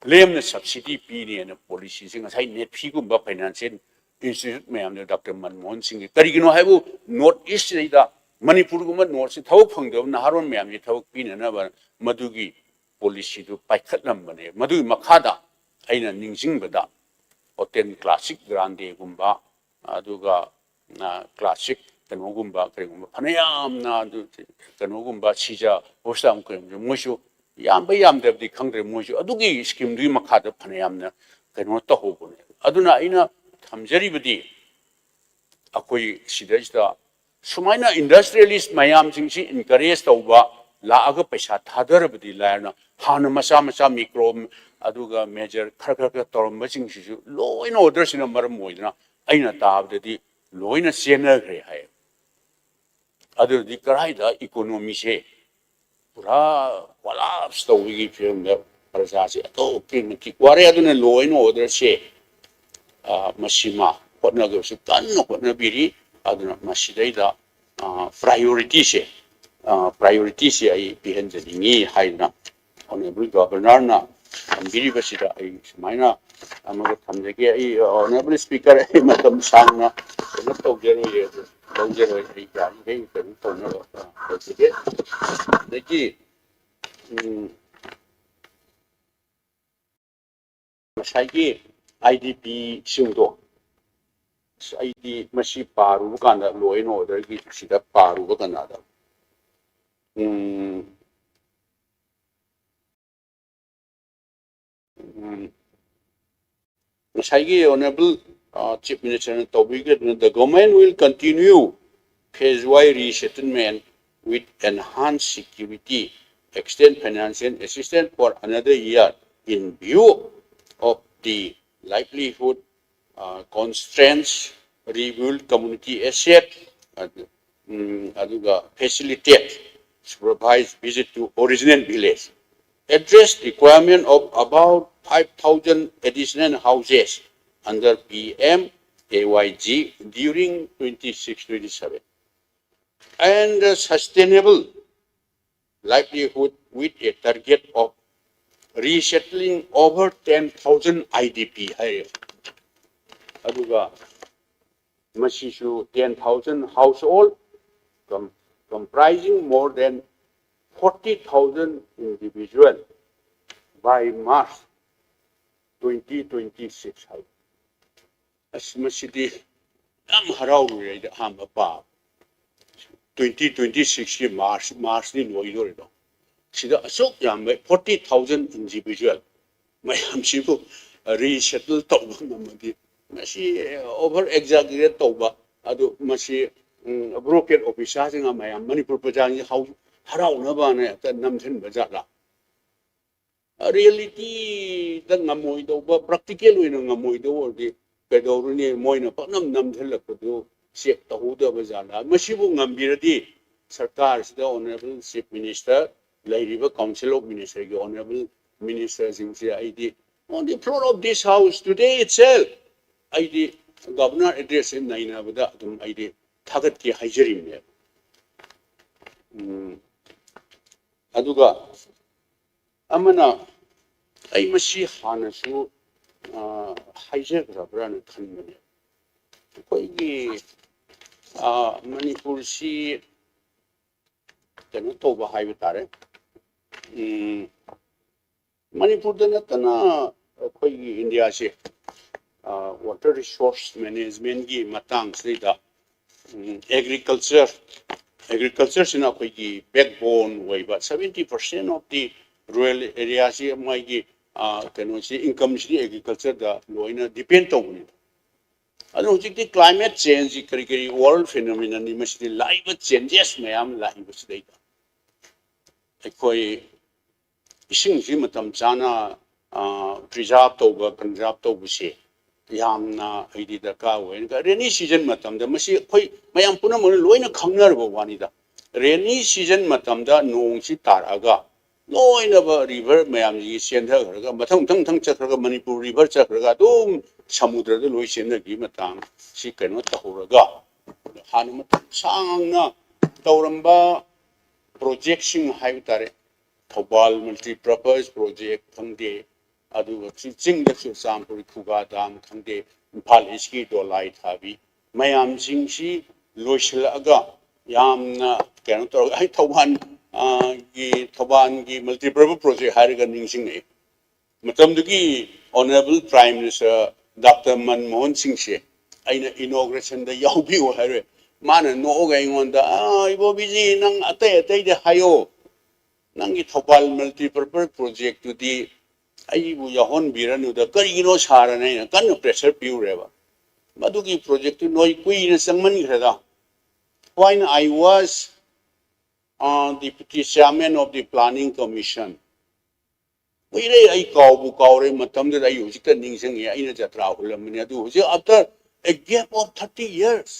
लेम ने subsidy पीने न policy सिंग असै नेट फीगुम बा financial institute मैम ने doctor Manmohan Singh करिगिनो हाइबु नॉर्थ ईस्ट रेदा मणिपुर गुम नॉर्थ से थवक फंगदब नहारोन मैम ने थवक पीने न बा मदुगी पॉलिसी दु पाइखतलम बने मदुगी मखादा आइना निंगजिंग बदा होटल क्लासिक ग्रांडे गुम्बा अदुगा क्लासिक कनोगुम्बा करिगुम्बा फनयाम ना दु कनोगुम्बा सिजा होस्टाम करिगुम्बा मोइसु याम यामदबदी खंग्रे मोइसु अदुगी स्कीम दुई मखाद फनयामना कनो तहोबने अदुना आइना थमजरिबदी अकोई सिदैसदा सुमाइना इंडस्ट्रियलिस्ट मयाम सिंगसी इनकरेज तौबा लागा पैसा थादरबदी लायना हान मसा मसा मिक्रो अदुगा मेजर खर खर तौरम सिंगसिसु लोइना ऑर्डर सिना मरम मोइदना आइना ताबददी लोइना सेनग्रे हाय अदुदी कराइदा इकोनॉमी से पूरा कोलाप्स तौगी फिल्म द प्रजा से तो कि वारे अदुने लोइन ऑर्डर से मसीमा होटनगो से कन्न होटनबिरी अदुना मसीदैदा प्रायोरिटी से आई बिहनजदिंगी हाइना ऑनरेबल गवर्नर ना बिरी बसिदा आई समाइना अमग थमजगे आई ऑनरेबल स्पीकर आई मतम सांगना तौजरो ये तौजरो आई गारी के तौना तौजगे देखिए मसाइगी आईडीपी सिंगदो आईडी मसी पारू कांदा लोइन ऑर्डर की सिदा पारू कांदा मसाइगी ऑनरेबल चीफ मिनिस्टर ने तौबिगे the government will continue phase wise resettlement with enhanced security, extend financial assistance for another year in view of the livelihood constraints, rebuild community asset, facilitate supervised visit to original village, address requirement of about 5,000 additional houses under PM AYG during 26-27. And sustainable livelihood with a target of resettling over 10,000 IDP. Aduga Masishu 10,000 household comprising more than 40,000 individuals by March 2026. Asmasidi am harau rida ham apa 2026 March ni loidore do sida asok yam 40,000 individual mayam sibu resettle tawba namadi masi over exaggerate tawba adu masi broken officer singa mayam manipur pajang how harau na ba ne ta namthen bajala reality ta ngamoi do ba practical oina ngamoi do ordi pedoruni moina panam namthen lakdu check tahuda bajala masibu ngambiradi sarkar sida honorable chief minister lairiba council of minister ki honorable minister singsi id on the floor of this house today itself id governor address in naina bada dum id thagat ki haijarim ne aduga amana ai masi hanasu haijar rabran khanmane koi gi Manipur si kano toba haiba tare Manipur da natana koi India si water resource management gi matang sida agriculture sina koi gi backbone waiba 70% of the rural area si mai gi kano si income si agriculture da loina depend tawni अदो हुजिकि climate change करी करी world phenomenon नि मसिदि live changes ma'am live सिदैदा अखोई इसिंग जी मतम चाना preserve तौबा conserve तौबसे यामना आइदि दरकार होय रेनी सीजन मतम द मसी अखोई मयाम पुना मन लोइना खंगनरबो वानिदा रेनी सीजन मतम द नोंग सी तारागा लोइनबा रिवर मयाम जी सेंधरगा मथंग थंग थंग चखरगा मणिपुर रिवर चखरगा तुम समुद्र द लोइ सेंधगी मतम सी कनो तहोरगा हानु मतम सांगना तौरंबा प्रोजेक्ट सिंग हाइब तारे Thoubal multipurpose project खंगे अदुगा Ching the चामपुरी खुगा दाम खंगे इम्फाल ईस्टकी दोलाई थाबी मयाम सिंग सी लोइसलगा यामना कनो तौर आई थौबान की मल्टीपर्पज प्रोजेक्ट हायरगा निंगसिंग मतमदुगी honourable prime minister doctor Manmohan Singh से अइना इनॉग्रेशन द याउबियो हायरे माना नोगा इंगोंदा इबोबीजी नंग अतै अतै दे हायो नंगी थौबाल मल्टीपर्पज प्रोजेक्ट तुदी अइबु याहोन बिरनु द करिनो सारने कन प्रेशर पिउरेबा मदुगी प्रोजेक्ट नोई कुइना संगमन खरेदा when I was deputy chairman of the planning commission कुइरे आई काउबु काउरे मतम द आई हुजिक निंगसंगे आइना जत्रा हुलमने अदु हुजि after a gap of 30 years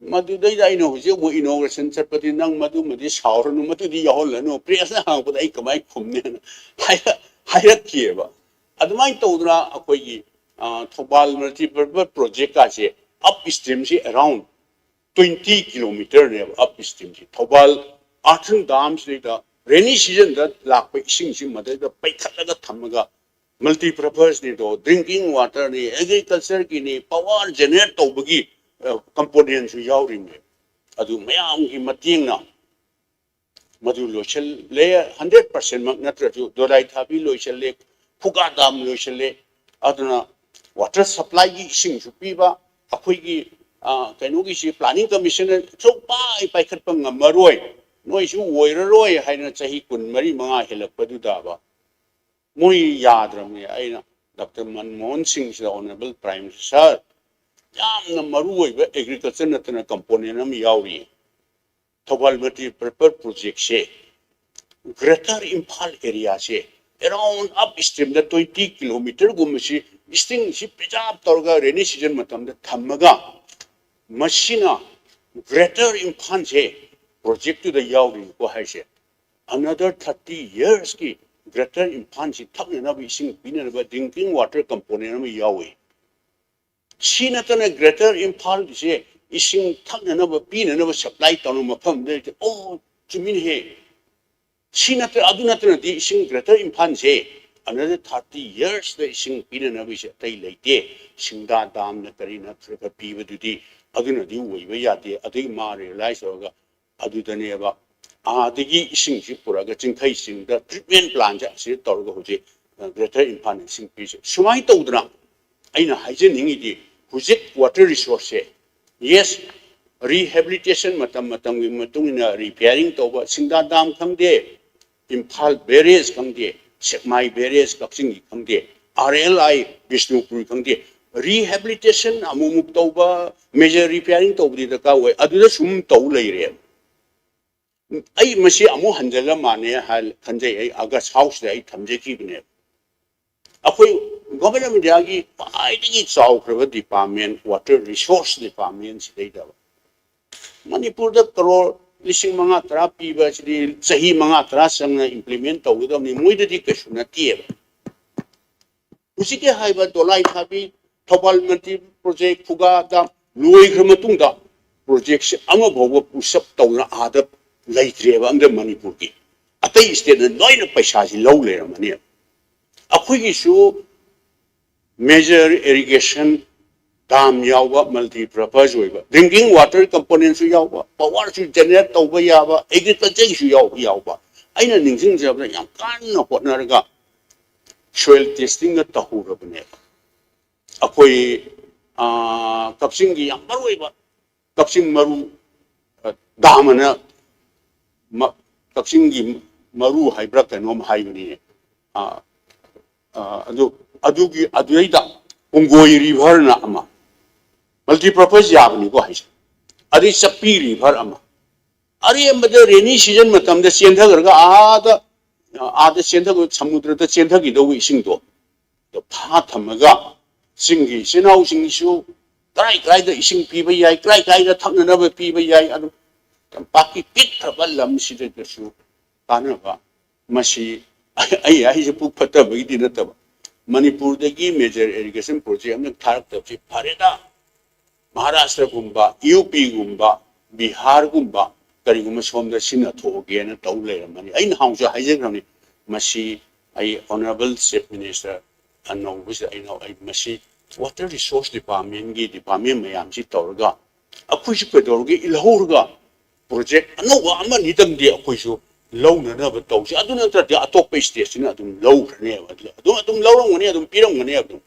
मधुदै दाइनो हुजे वो इनॉग्रेशन चटपति नंग मधु मधि सावरनु मधुदि याहोलनु प्रेसना हांगपद आई कमाई खुमने हायरक किएबा अदमाई तौदरा अखोई थौबाल मल्टीपर्पज प्रोजेक्ट कासे अप स्ट्रीम से अराउंड 20 किलोमीटर ने अप स्ट्रीम से थौबाल आठन डाम से दा रेनी सीजन दा लाप इसिंग से मधे दा पैखलगा थमगा मल्टीपर्पज ने दो ड्रिंकिंग वाटर ने एग्रीकल्चर की ने पावर जनरेट तौबगी components yaurine adu mayam gi matingna madu lochel le 100% mak natra ju dolai thabi lochel le phuga dam lochel le aduna water supply gi sing ju piba akhoi gi kaino gi si planning commission so pai pai khat pang maroi noi su woiraroi haina chahi kun mari manga helak padu da ba moi yadram ne aina dr manmohan singh honorable prime minister यामना मरुओइबा agriculture नतना component अम याउरी Thoubal multipurpose project से greater Imphal area से around upstream द 20 kilometre गुमसी स्टिंग सि प्रिजर्व तौरगा रेनी सीजन मतम द थमगा मसिना ग्रेटर इम्फाल से प्रोजेक्ट द याउरी को हाइसे another 30 years की ग्रेटर इम्फाल से थकना भी सिंग पिनरबा ड्रिंकिंग वाटर कंपोनेंट अम याउरी सीनतने ग्रेटर इम्फाल से इसिंग थकनब पीनब सप्लाई तौर मफम ओ चुमिन हे सीनत अदुनतनदि इसिंग ग्रेटर इम्फाल से another 30 years द इसिंग पीनब से तै लेते सिंगा दाम न करिना खरख पीबदुदि अदुनदि वइबा याते अदि मा रियलाइज होगा अदुदनेबा आदि इसिंग से पुरागा चिंखै सिंग द ट्रीटमेंट प्लान से तौरगा होजे ग्रेटर इम्फाल इसिंग पीसे सुमाई तौदना अइना हाइजेनिंगि हुजिक वाटर रिसोर्स है यस रिहेबिलिटेशन मतम मतम की मतुंगना रिपेयरिंग तौबा सिंगा दाम खंगदे इम्फाल बैरेज खंगदे सेकमाई बैरेज कक्सिंग खंगदे आरएलआई बिष्णुपुर खंगदे रिहेबिलिटेशन अमुमुक तौबा मेजर रिपेयरिंग तौबदि दका वे अदुदा सुम तौ लेरे आई मसी अमु हंजला माने हाल खंजे आई अगस्त हाउस दे आई थमजे किबने अखोई गवर्नमेंट मीडिया की पाइदगी चाउख्रब डिपार्टमेंट वाटर रिसोर्स डिपार्टमेंट सिदैदा मणिपुर द करोड़ लिसिंग मंगा तरा पीबा सिदि सही मंगा तरा संग इंप्लीमेंट तौगदमनि मोइददि कछु नतिए उसिके हाइबा दोलाई थाबी थौबाल मल्टी प्रोजेक्ट फुगा दा लोइख्र मतुंगदा प्रोजेक्ट से अमा भौबा पुसअप तौना आदब लैत्रेबा अंदर मणिपुर की अतै स्टेट लोइना पैसा सि लौ लेरमनि अखोई सु major irrigation dam yawa multi-purpose oiba drinking water component su yawa power su generate tauba yawa agriculture su yawa aina ningsing jabna yam kanna hotnarga soil testing ga tahurabne akoi kapsing gi yam maruiba kapsing maru damana kapsing gi maru haibra kanom haibani adugi aduida Punggoi River na ama. Multi-purpose yabni ko hai. Adi Sapi River ama. Ari amada rainy season matam da sentha garga ada sentha ko samudra da sentha ki do ising do. The path hamaga singi sinau singi su krai da ising pi ba yai krai da thakna na ba pi ba yai adu paki pit thaba lam si da su tana ba masi ai je pu phata ba di na ta Manipur dagi major irrigation project amna tharak ta fi phareda Maharashtra gumba UP gumba Bihar gumba kari gumba somda sina thoge na tau le mani ai hang jo hai je gramni masi ai honorable chief minister anong bis ai no ai masi water resource department gi department mayam si torga akhui si pedorga ilhorga project ano ama ni dang di akhui su low na ba taw si aduna tra di atop station adum low ne adum low ngani adum pirang ngani adum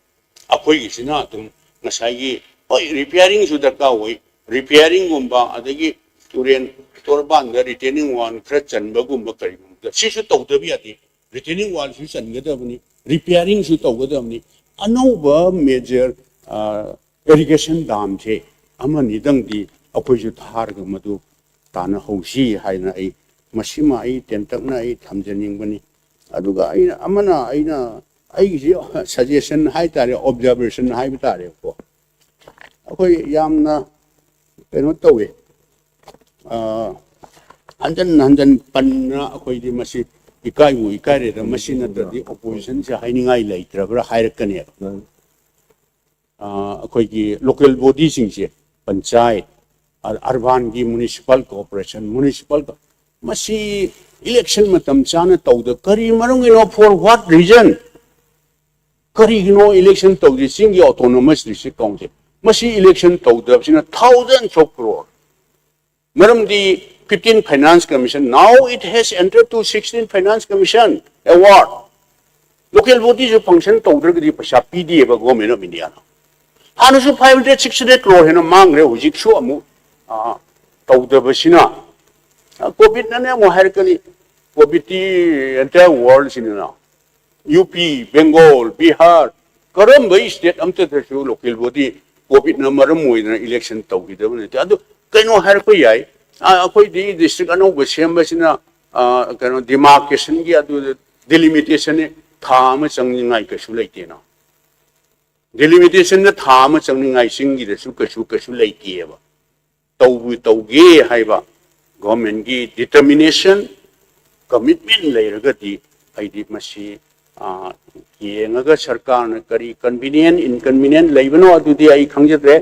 akhui gi sina adum ngasai gi oi repairing su darka hoi repairing gumba adagi turen torban da retaining wall khra chanba gumba kari gumba si su taw da bi ati retaining wall su chan ga da bani repairing su taw ga da bani anova major irrigation dam the amani dang di akhui su thar ga madu tana hausi haina ai masima ai tentak na ai thamjaning bani aduga aina amana aina ai suggestion hai tare observation hai tare ko akoi yamna keno tawe hanjan panna akoi di masi ikai mu ikai re da masi na da di opposition se hainingai leitra bra hairakane akoi gi local body sing se panchayat urban gi municipal corporation municipal masi election matam chana tawda kari marung ino for what reason kari no election tawdi singi autonomous district council masi election tawda sina thousands of crore maram di 15 finance commission now it has entered to 16 finance commission award local body jo function tawda di pasa pd ba government of india hanu su 500 600 crore hena mang re hujik su amu tawda basina COVID na mo harkali COVID entire world sinina UP Bengal Bihar karam bai state amta thasu local body COVID na maram moina election tawgi da ne adu kaino har ko yai akoi di district ano basem basina kaino demarcation gi adu delimitation ne thama changngai ka su leite na delimitation na thama changngai singi da su ka su leite ba tawgi haiba government ki determination commitment lairagati aidi masi yengaga sarkar na kari convenient inconvenient laibano adudi ai khangjadre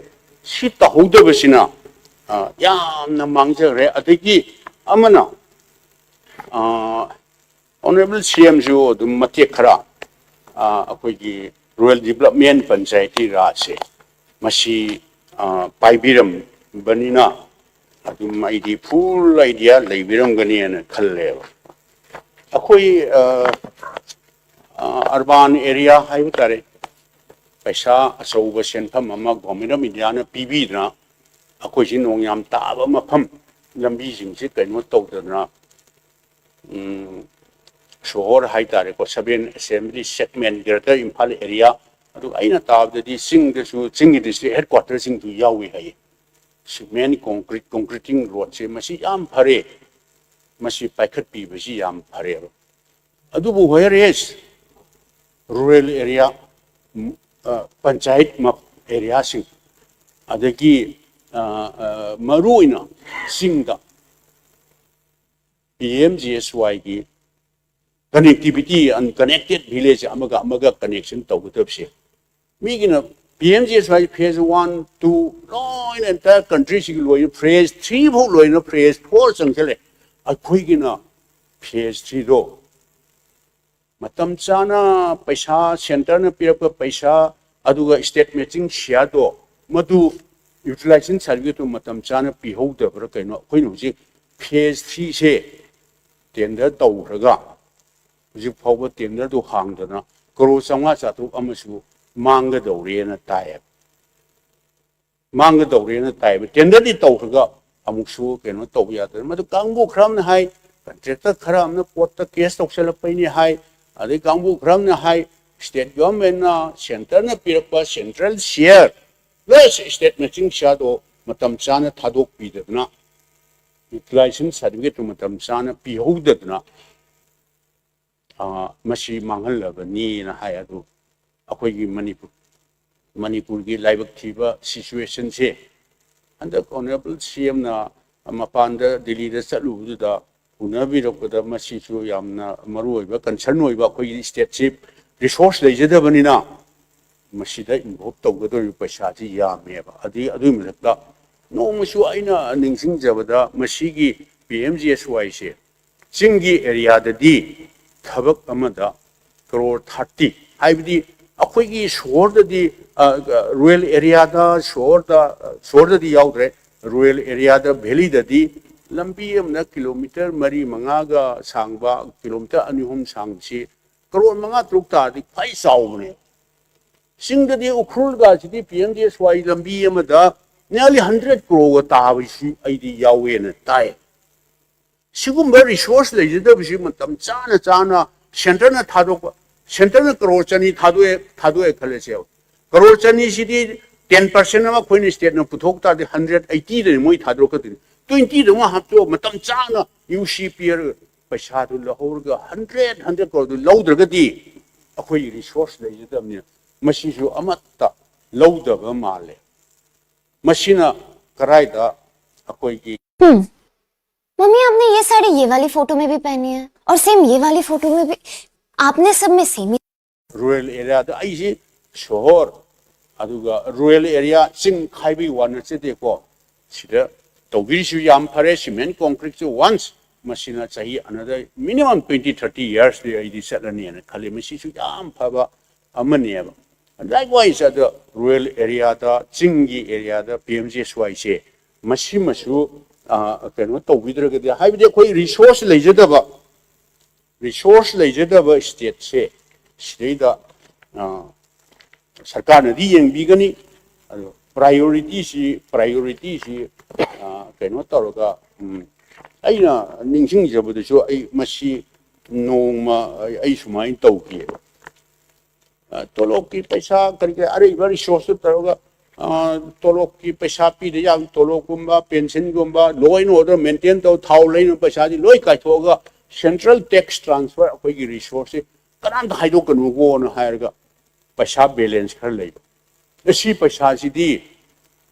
si tahudabasina yamna mangjare adagi amana honorable cm jo dum mate khara akoi gi rural development panchayati raj masi paibiram banina adum idea full idea leibiram gani na khalle akoi urban area hai tare paisa asauba senpham ama government of india na pb na akoi sin nong yam ta ba mafam lambi jing se kaino tawdana shohor hai tare ko 7 assembly segment greater imphal area adu aina tabdi sing de su sing district headquarters sing tu yawi hai cement concreting road se masi yam phare masi paikhat pi basi yam phare adu bu whereas rural area panchayat map area sing adagi maruina singda PMGSY ki connectivity unconnected village amaga connection tawgudabse migina PMGSY phase 1 2 no in entire country siglo phase 3 bho loina phase 4 changchale akhoi gina phase 3 do matam chana paisa center na pirapa paisa aduga state matching sia do madu utilization service to matam chana pi ho da bra kaino khoi no ji phase 3 se tender tawraga ji phawa tender do hangdana kro changa cha tu amasu manga dawrena tae tender di tawraga amuksu keno tawya da madu kangbu khram na hai contractor khram na pot ta case toksela paini hai ade kangbu khram na hai state government na center na pirakpa central share plus state matching shado matam chana thadok pidadna utilization certificate matam chana pihudadna masi mangalabani na hayadu akhoi gi manipur gi laibak thiba situation se under honorable CM na mapanda Delhi da chalu da unabi rokda masi chu yamna maru oiba concern oiba akhoi state chief resource leijadabani na masida involve tawgado paisa ji yameba adu mithakta no masu aina ningsing jabada masigi PMGSY se chingi area da di thabak amada crore 30 haibdi akhoi gi shore da di rural area da shore da di yaudre rural area da valley da di lambi amna kilometer mari manga ga sangba kilometer anihum sangchi crore manga truk ta di phai saumne singda di ukhul ga chidi PMGSY lambi amada nearly 100 crore ta bisi aidi yawe na tai sigumba resource leijada bisi matam chana center na thadok center na crore chani thadwe khalese crore chani sidi 10% ama khoin state na puthok ta de 180 de moi thadok ka 20 de ma hapto matam chana UCPR paisa du lahor ga 100 crore du lawdra ga di akhoi resource leijada ne masi ju amatta lawda ba male masina करायदा अकोई की mummy आपने ये साड़ी ये वाली photo में भी पहनी है और सेम ये वाली फोटो में भी आपने सब में सेम रूरल एरिया दा आइसे शहर अदुगा रूरल एरिया सिंग खाइबी वन से देखो सिदा तौगिरिसु याम फरे सीमेंट कंक्रीट से वंस मशीना चाहिए अनदर मिनिमम 20-30 years दे आइदी सेटलनी ने खाली मशीसु याम फबा अमनेबा likewise at the rural area the chingi area the PMGSY se mashi masu kano to widra ga de haibde koi resource leijadaba state se sida sarkar na di yeng bigani priority si kano toroga aina ningsing jabudu so ai mashi noma ai sumai tawki तोलोक की पैसा करके अरे बड़ी सोच तरोगा तोलोक की पैसा P दे या तोलोक गुम्बा पेंशन गुम्बा लॉ एंड ऑर्डर मेंटेन तो थाउ लेन पैसा दी लोई का थोगा सेंट्रल टैक्स ट्रांसफर अखोई की रिसोर्स कनान हाइदो कनुगो न हायरगा पैसा बैलेंस कर ले एसी पैसा सिदी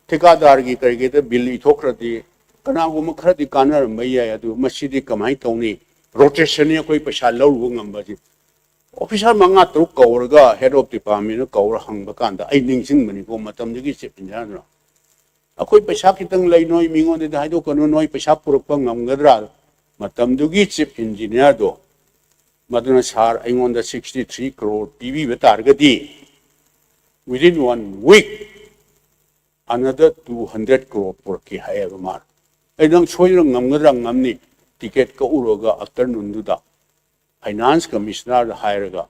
ठेकेदार की करके तो बिल इथोखरदी कनागो मखरदी कानर मैया अदु मसीदी कमाई तौनी रोटेशन ने कोई पैसा लौगो ngamba ऑफिसर मंगा तरुक कौरगा हेड ऑफ डिपार्टमेंट कौर हंग कांदा आई निंगसिंग मनी को मतम जगी चिप इंजान अखोई पैसा कितंग लई नोई मिंगो दे हाइदो कनो नोई पैसा पुरक ngमगद्रा मतम दुगी चिप इंजीनियर दो मदुना सार आइंगोन द 63 crore पीवी बेतारगदी within 1 week another 200 crore पुरकी हाय मार एदंग छोइरंग ngमगद्रा ngमनी टिकट का उरोगा आफ्टरनून दुदा फाइनेंस कमिश्नर हायरगा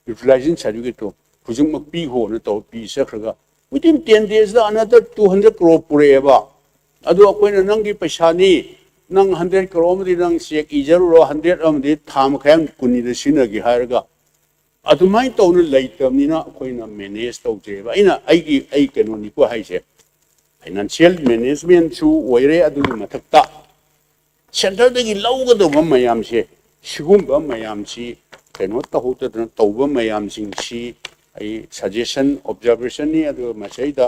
यूटिलाइजेशन सर्टिफिकेट तो हुजुम पी हो न तो पी सखरगा विदिन 10 days दा अनदर 200 crore पुरेबा अदो अकोइना नंगी पैसानी नंग 100 crore मदि नंग चेक इजरो 100 अमदि थाम खयम कुनि द सिनगी हायरगा अदुमाइ तौन लैतमनिना अकोइना मैनेज तौजेबा आई केनोनी को हाइसे फाइनेंशियल मैनेजमेंट सु ओइरे अदुगि मथक्ता सेंटर दगी लौगदो मयाम से सिगुम्बा मयामसी कनो तहुतदन तौबा मयामसिंगसी आई सजेशन ऑब्जर्वेशन नि अदो मसैदा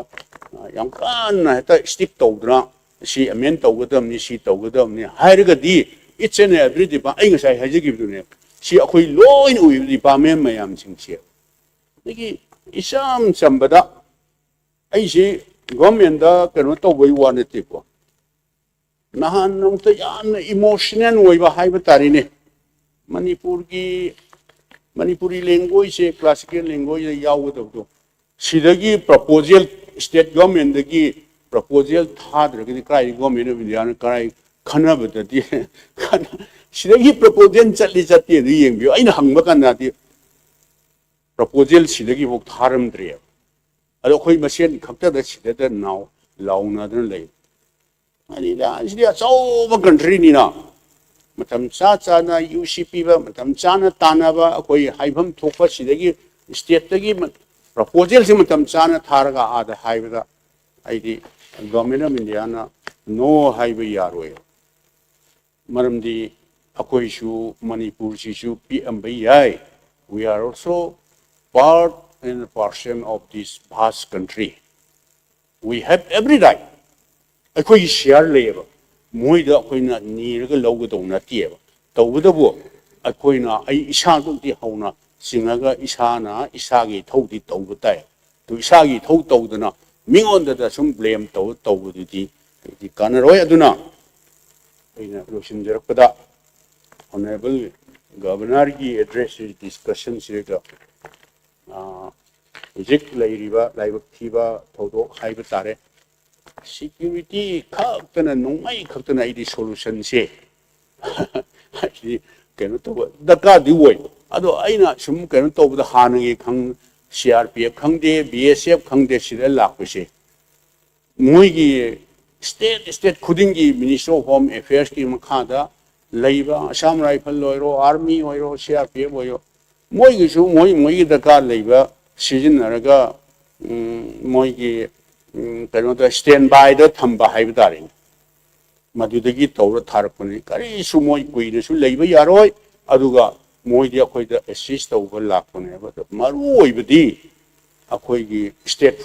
याम कान हेता स्टिक तौद्रा सी अमेन तौगदमनि सी तौगदमनि हायरगदी इट्स एन एवरी डिपा आई ngसाइ हाइजगिबदुने सी अखोइ लोइन उइ डिपार्टमेंट मयामसिंगसी दगी इसाम चंबदा आइसी गवर्नमेंट दा कनो तौबै वानतेको नहान नंत याम इमोशनल ओइबा हाइबा तारिने मणिपुरी लैंग्वेज से क्लासिकल लैंग्वेज यावदो सिदगी प्रपोजल स्टेट गवर्नमेंट दगी प्रपोजल थाद्रगदी क्राइ गवर्नमेंट ऑफ इंडिया न क्राइ खनबददी सिदगी प्रपोजल चली चती दि येंबियो आइन हंगबा कानादि प्रपोजल सिदगी बो थारमद्रे अदो खोइ मसेन खक्तदा सिददा नाउ लाउनादन लै अनि दा सिदिया चौबा कंट्री निना मतम चा चाना UCP बा मतम चाना ताना बा कोई हाइफम थोपा सिदगी state tagi proposal se matam chana tharaga ada haibada aidi government of India na no haiba yaroi maramdi akoi shu Manipur shu PM bai we are also part and portion of this vast country. We have every right. Akoi share labor moi da akoi na ni ga lo ga dong na tie ba to da bo akoi na ai isa do ti hauna singaga isa na isa gi thau di to ba tai to isa gi thau to da na mingon da sum blame to di kana roi aduna ina roshin jarakpada honorable governor ki address discussion sirega hujik lairiba laibak thiba thodo haiba tare security khaktana nongmai khaktana idi solution se keno to daka di woi ado aina sum keno to da hanangi khang CRPF khangde BSF khangde sida lakpese moi gi state khudingi Minister of Home Affairs ki makhada leiba Assam Rifle loiro army oiro CRPF oiro moi gi su moi gi daka leiba sizinaraga moi gi kano da standby da thamba haiba darin madudagi tawra tharapani kari su moi kuina su leiba yaroi aduga moi di akhoi da assist tawba lakpane ba maru oibadi akhoi gi state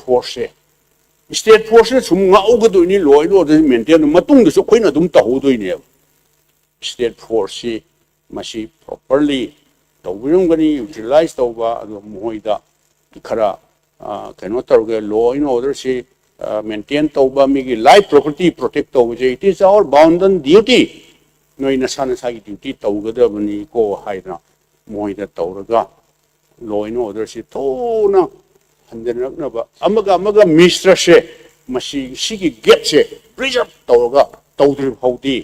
force sum nga ogado ni loi lo da maintain matung da su khoina dum tahu doine state force masi properly tawbirum gani utilize tawba adu moi da khara kano targa law in order se maintain tawba mi life property protect tawba je it is our bounden duty noi na sana sa duty tawgada bani ko haina moi da tawraga law in order se to na handenak na ba amaga mister se masi sigi get se preserve tawraga tawdri hauti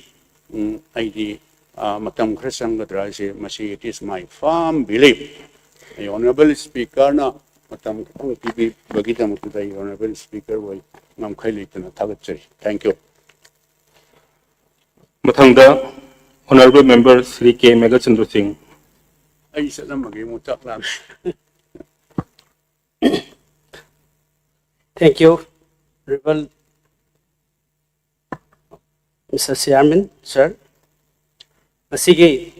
aidi matam khresanga dra se masi it is my firm belief honorable speaker na matam kung pibi bagita mutai honorable speaker wai ngam khaili tana thagatsari thank you Mathangda honorable member Sri K Megachandra Singh ai salam magi mutak lam Thank you, Honorable Mr. Chairman, sir. Masigi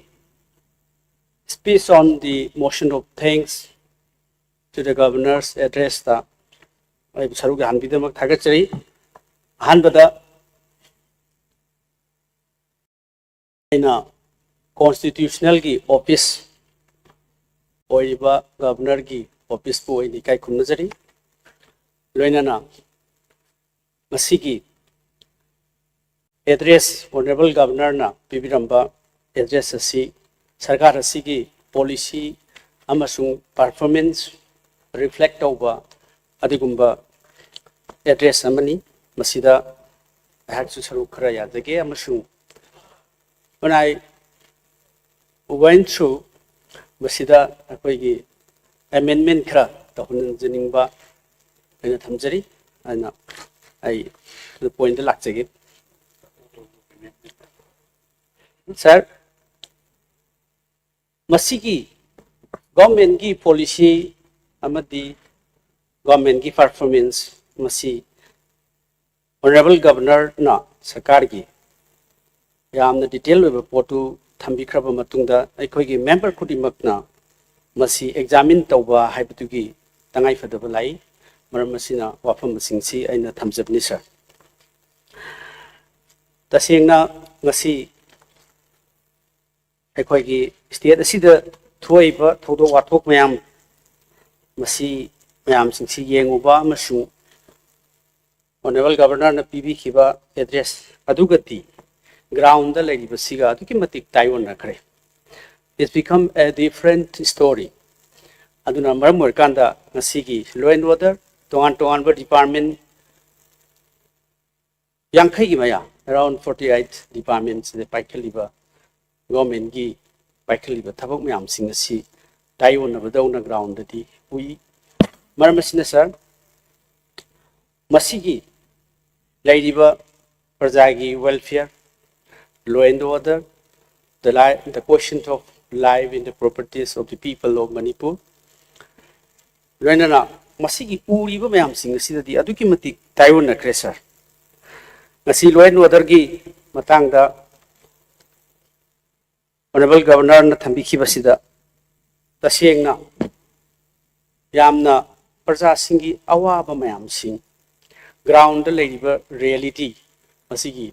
speech on the motion of thanks to the governor's address. I am Saruga Hanbidamak Tagachari. Hanbada in a constitutional office or governor office po in the Kai Kunazari. Loinana Masigi address Honorable Governor na Pibiramba addressasi Sarkar Asigi policy amasung performance reflect over adigumba address amani masida I had to saru khara yadage amasung when I went through masida akoigi amendment khara tahun jiningba I thamjari and I the point the laksagi sir masigi government ki policy amadi government ki performance masi honorable governor na sarkar gi yamna detail we potu thambi khraba matungda aikoi gi member kudimak na masi examine tawba haibatugi tangai fadaba lai Maramasina wafam singsi aina thamjabni sir tasengna ngasi aikoi gi state asida thuaiba thodo wathok mayam masi mayam singsi yenguba masu honorable governor na PB khiba address adugati ground da lagi basiga aduki matik taiwan rakhre it's become a different story aduna maramor kanda ngasigi law and order Tongan department Yankai Maya around 48 departments the Paikaliba government gi Paikaliba Tabok Miam Singasi Taiwan of the ground that we Maramasina sir Masigi Ladiba Prajagi welfare law and order the question of life in the properties of the people of Manipur loinana masigi uriba mayam sing asidadi aduki matik taiwan kre sir ngasi law and order gi matangda honorable governor na thambi khibasida tasengna yamna praja singi awaba mayam sing ground leiba reality masigi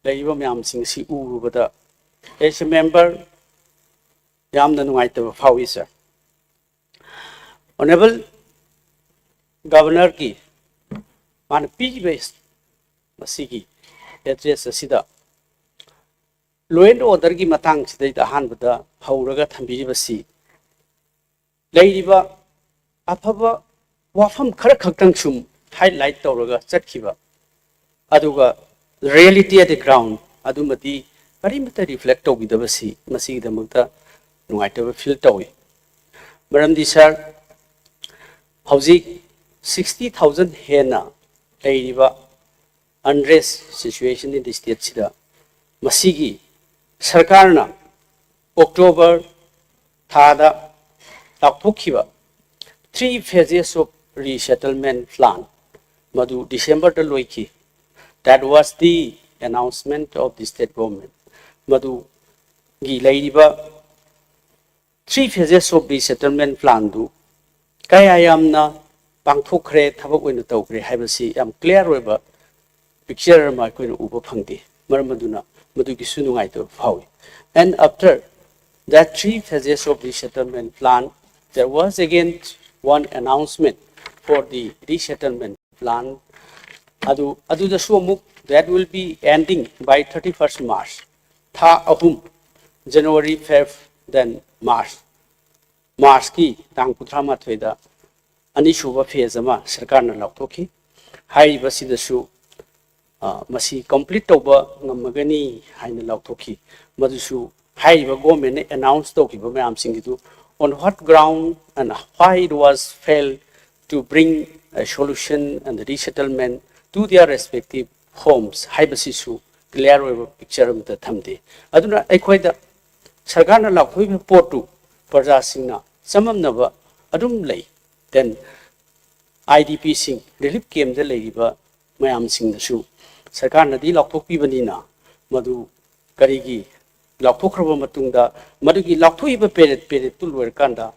leiba mayam sing si urubada as a member yamna nuaitaba phawi sir honorable governor ki man PG-based masigi address asida law and order gi matang sidai da hanbada hauraga thambiribasi leiriba afaba wafam khara khaktang sum highlight tawraga chatkhiba aduga reality at the ground adumati karimata reflect tawbidabasi masigi damakta nuaitaba feel tawi maramdi sir hauzik 60,000 hena leiriba unrest situation in the state sida masigi sarkarna October thada takpukhiba 3 phases of resettlement plan madu December ta loiki that was the announcement of the state government madu gi leiriba 3 phases of resettlement plan du kaya yamna pangthokre thabak oina tawkre haibasi yam clear oiba picture ma koina uba phangdi maramaduna madugi sunungai to phawi and after that 3 phases of resettlement plan there was again one announcement for the resettlement plan adu the sumuk that will be ending by 31st March tha ahum January Feb then March ki tang putrama thoida ani shuba phase ama sarkar na laktokhi hai basida su masi complete toba ngamagani haina laktokhi madusu hai ba government ne announce toki ba mayam singidu on what ground and why it was failed to bring a solution and the resettlement to their respective homes hai basi su clear over picture of the thamde aduna ekhoida sarkar na laktoi be portu praja singna samamnaba adum lei then IDP sing relief camp the leiba mayam sing su sarkar na di laktokpi banina madu karigi laktokhraba matungda madugi lakthoiba period tu loir kanda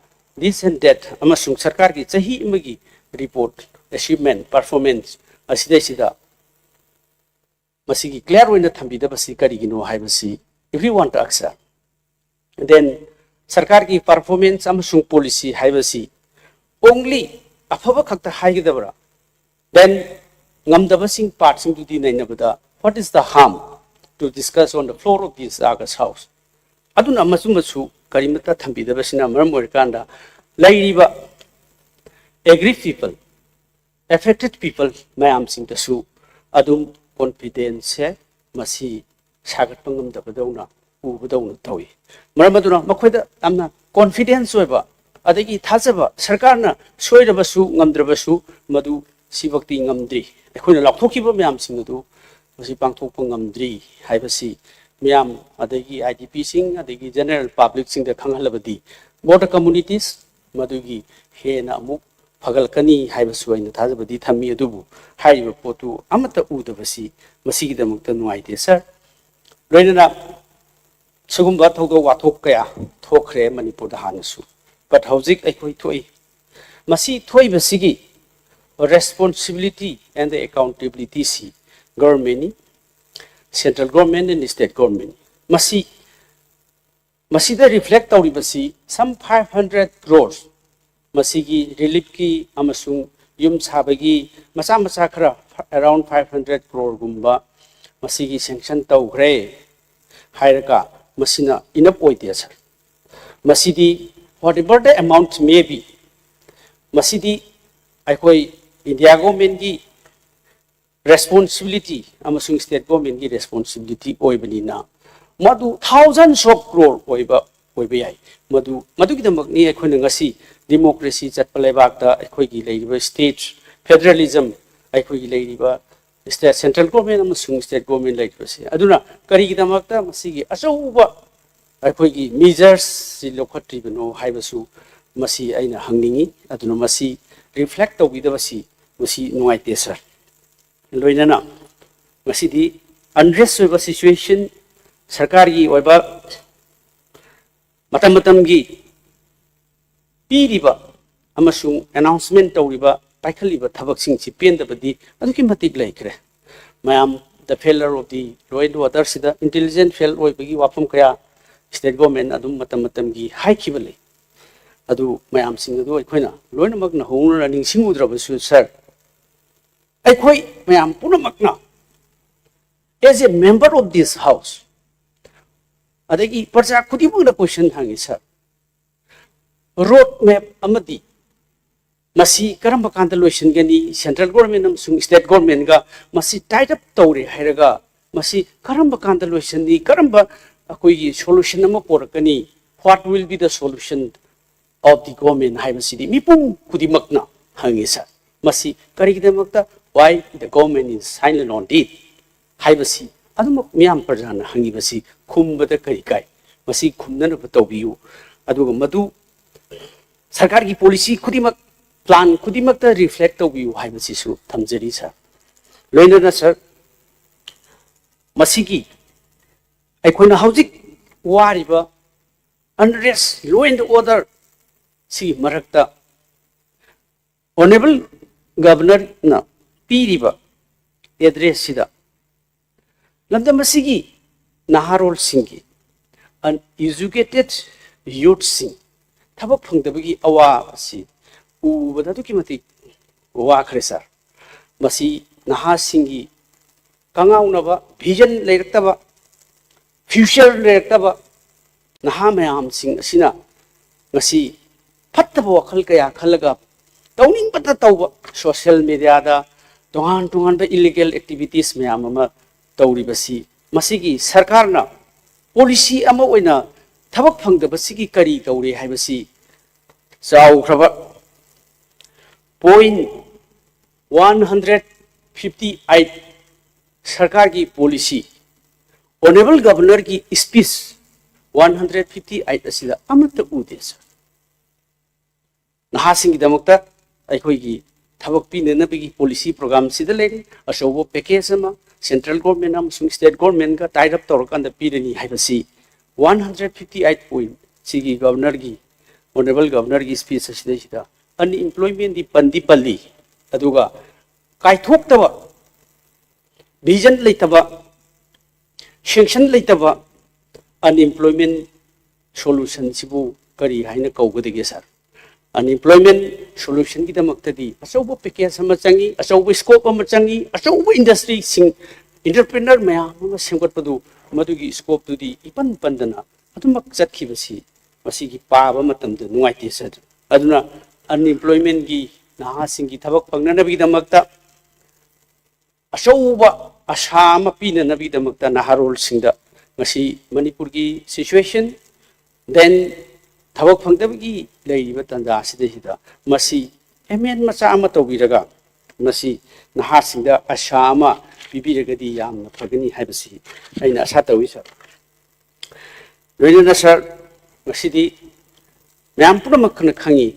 this and that amasung sarkar gi chahi imagi report achievement performance asida sida masigi clear oina thambida basi karigi no haibasi if you want to accept then sarkar gi performance amasung policy haibasi only afaba khakta haigidabra then ngamdaba sing part sing dudi nainabada what is the harm to discuss on the floor of this August house aduna masumasu karimata thambidaba sina maram oirkanda lairiba aggrieved people affected people mayam sing tasu adum confidence masi sagat pangam dabadawna ubadawna tawi maram aduna makhoida amna confidence oiba adagi thajaba sarkarna soirabasu ngamdrabasu madu sibakti ngamdri ekhoina lakthokiba mayam sing adu masi pangthokpa ngamdri haibasi mayam adagi IDP sing adagi general public sing da khanghalabadi border communities madugi hena amuk phagalkani haibasu aina thajabadi thammi adubu haiba potu amata udabasi masigi damakta nuaite sir loinana sugumba thodo wathok kaya thokre manipur da hanasu but hauzik aikoi thoi masi thoi basigi responsibility and the accountability si government central government and state government masi da reflect tawri basi some 500 crores masigi relief ki amasung yum sabagi masa khara around 500 crore gumba masigi sanction tawgre hairaka masina enough oide sir masidi whatever the amount may be masidi aikoi India government ki responsibility amasung state government ki responsibility oibanina madu thousands of crore oiba yai madu kidamakni aikhoina ngasi democracy chatpalebakta aikoi gi leiba state federalism aikoi gi leiba state central government amasung state government leibase aduna kari kidamakta masigi achauba aikoi gi measures si lokhatribano haibasu masi aina hangningi aduna masi reflect tawbidabasi masi nuaite sir loinana masi di unrest oiba situation sarkar gi oiba matam matam gi piriba amasung announcement tawriba paikaliba thabak sing chi pendabadi aduki matik laikre mayam the failure of the law and order sida intelligent fail oibagi wafam kaya state government adum matam matam gi high kibale adu mayam sing adu aikoina loina magna hongna ning singudraba su sir aikoi mayam puna magna as a member of this house adagi parja khudimuna question hangi sir road map amadi masi karamba kanda lotion gani central government amsung state government ga masi tied up tawre hairaga masi karamba kanda lotion ni karamba akoi solution ama porakani what will be the solution of the government haibasidi mipum kudimakna hangi sa masi karigidamakta why the government is silent on it haibasi adum miyam parjana hangi basi khumbada kari kai masi khumnana tawbiyu aduga madu sarkar ki policy khudimak plan kudimakta reflect tawbiyu haibasisu thamjari sa loinana sir masigi aikoina haujik wariba unrest law and order si marakta honorable governor na piriba address sida lamda masigi naharol singi uneducated youth sing thabak phangdabagi awa si ubada to kimati wa khre sir masi naha singi kangau naba vision leirataba future leirataba naha mayam sing asina ngasi fattaba wakhal kaya khalaga tawning pata tawba social media da tongan tongan ba illegal activities mayam ama tawri basi masigi sarkar na policy ama oina thabak phangdaba sigi kari tawri haibasi saw khraba point 158 सरकार की policy honourable governor की speech 158 असिदा अमत उदे sir नहासिंग दमकता अखोई की थबक पिननबगी policy programme सिदा लेरे अशोबो package अमा central government अमसुंग state government का tied up तौरकांदा पिरनी हाइबसी 158 point सिगी governor की ऑनरेबल गवर्नर की स्पीच असिदा अनएम्प्लॉयमेंट दी पंदी पल्ली अदुगा काइथोक्तबा vision leitaba sanction leitaba unemployment solution sibu kari haina kaugadege sir unemployment solution ki damaktadi asobo package ama changi asobo scope ama changi asobo industry sing entrepreneur maya ma semgot padu madugi scope tu di ipan pandana adumak chatkibasi masigi paaba matamda nuaite sir aduna unemployment gi naha singi thabak pangnana bi damakta asoba Assam pina nabi damakta naharol singda masi Manipur ki situation then thabak phangdabagi leiba tanda sida masi emen macha ama tawbiraga masi nahar singda Assam bibiragadi yamna phagani haibasi aina asa tawi sir loina sir masidi myam punamakna khangi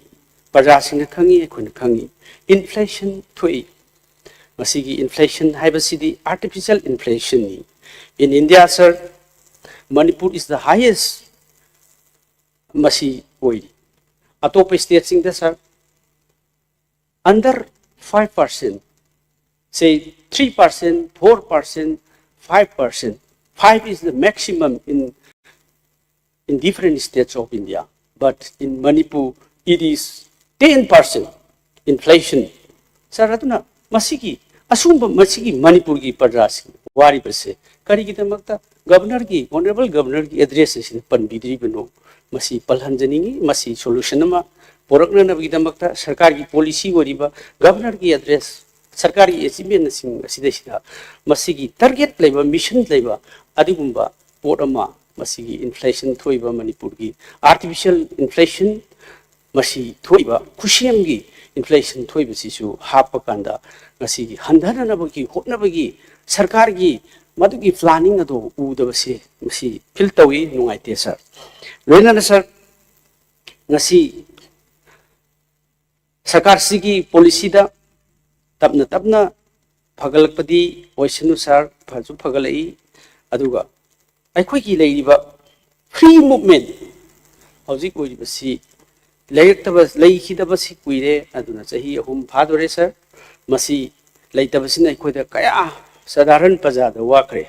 praja singna khangi ekhon khangi inflation thui masigi inflation haibasidi artificial inflation ni in India sir Manipur is the highest masi oi atop state sing the sir under 5% say 3% 4% 5% 5 is the maximum in different states of India but in Manipur it is 10% inflation sir atuna masigi asumba masigi Manipur ki padrasi wari base kari ki damakta governor ki honorable governor ki address sin pan bidri beno masi palhanjaningi masi solution ma porakna na bi damakta sarkar ki policy wariba governor ki address sarkar ki achievement sing asida sida masigi target leba mission leba adigumba porama masigi inflation thoiba Manipur ki artificial inflation masi thoiba khushiem gi inflation thoiba sisu hapa kanda ngasi handana nabagi hotnabagi sarkar gi madugi planning ado udabase masi fil tawi nungaite sir loina na sir ngasi सरकार की policy दा तपना तपना फगलपदी ओइसनु sir फजु फगलई अदुगा अखोई की लेइबा free movement हौजिक ओइबसी लेयरतबस लेखिदबसी कुइरे अदुना चही अहुम फादोरे sir मसी लेतबसिना अखोइदा कया साधारण प्रजादा वाखरे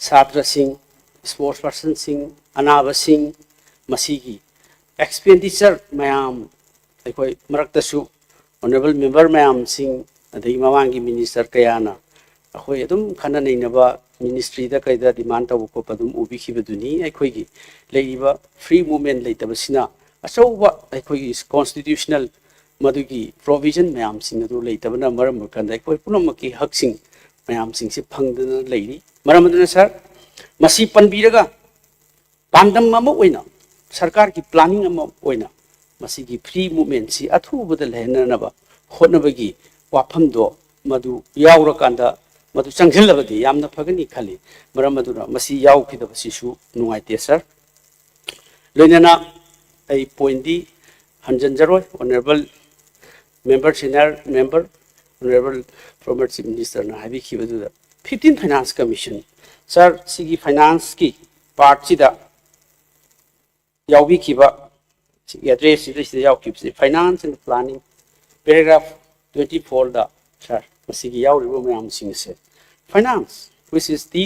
छात्र सिंह स्पोर्ट्स पर्सन सिंह अनाब सिंह मसीगी एक्सपेंडिचर मैम अखोई मरक्तसु ऑनरेबल मेंबर मैम सिंह अदई मवांगी मिनिस्टर कयाना अखोई अदुम खना नैनबा मिनिस्ट्री दा कैदा डिमांड तब को पदुम उबिखिबदुनी अखोईगी लेइबा फ्री मूवमेंट लेतबसिना अचौबा अखोईगी कॉन्स्टिट्यूशनल मदुगी प्रोविजन मैम सिंह अदु लेतबना मरम कंदा अखोई पुनमकी हकसिंग मैम सिंह से फंगदना लेरी मरम अदुना सर मसी पनबीरगा पांडम अमा ओइना सरकार की प्लानिंग अमा ओइना मसी की फ्री मूवमेंट सी अथुबद लेहननबा होनबगी वाफमदो मदु यावरकांदा मदु चंगजिलबदी यामना फगनी खाली मरम अदुना मसी यावखिदबसिसु नुंगाइते सर लोइनना आई पॉइंट दी हंजनजरोय honourable member senior member honourable former chief minister ना हाबिखिबदुदा 15 फाइनेंस कमीशन सर सिगी फाइनेंस की पार्ट सिदा यावबिखिबा एड्रेस सिदा यावखिबसि फाइनेंस एंड प्लानिंग पैराग्राफ 24 दा सर मसिगी यावरिबो मैम सिंह से finance which is the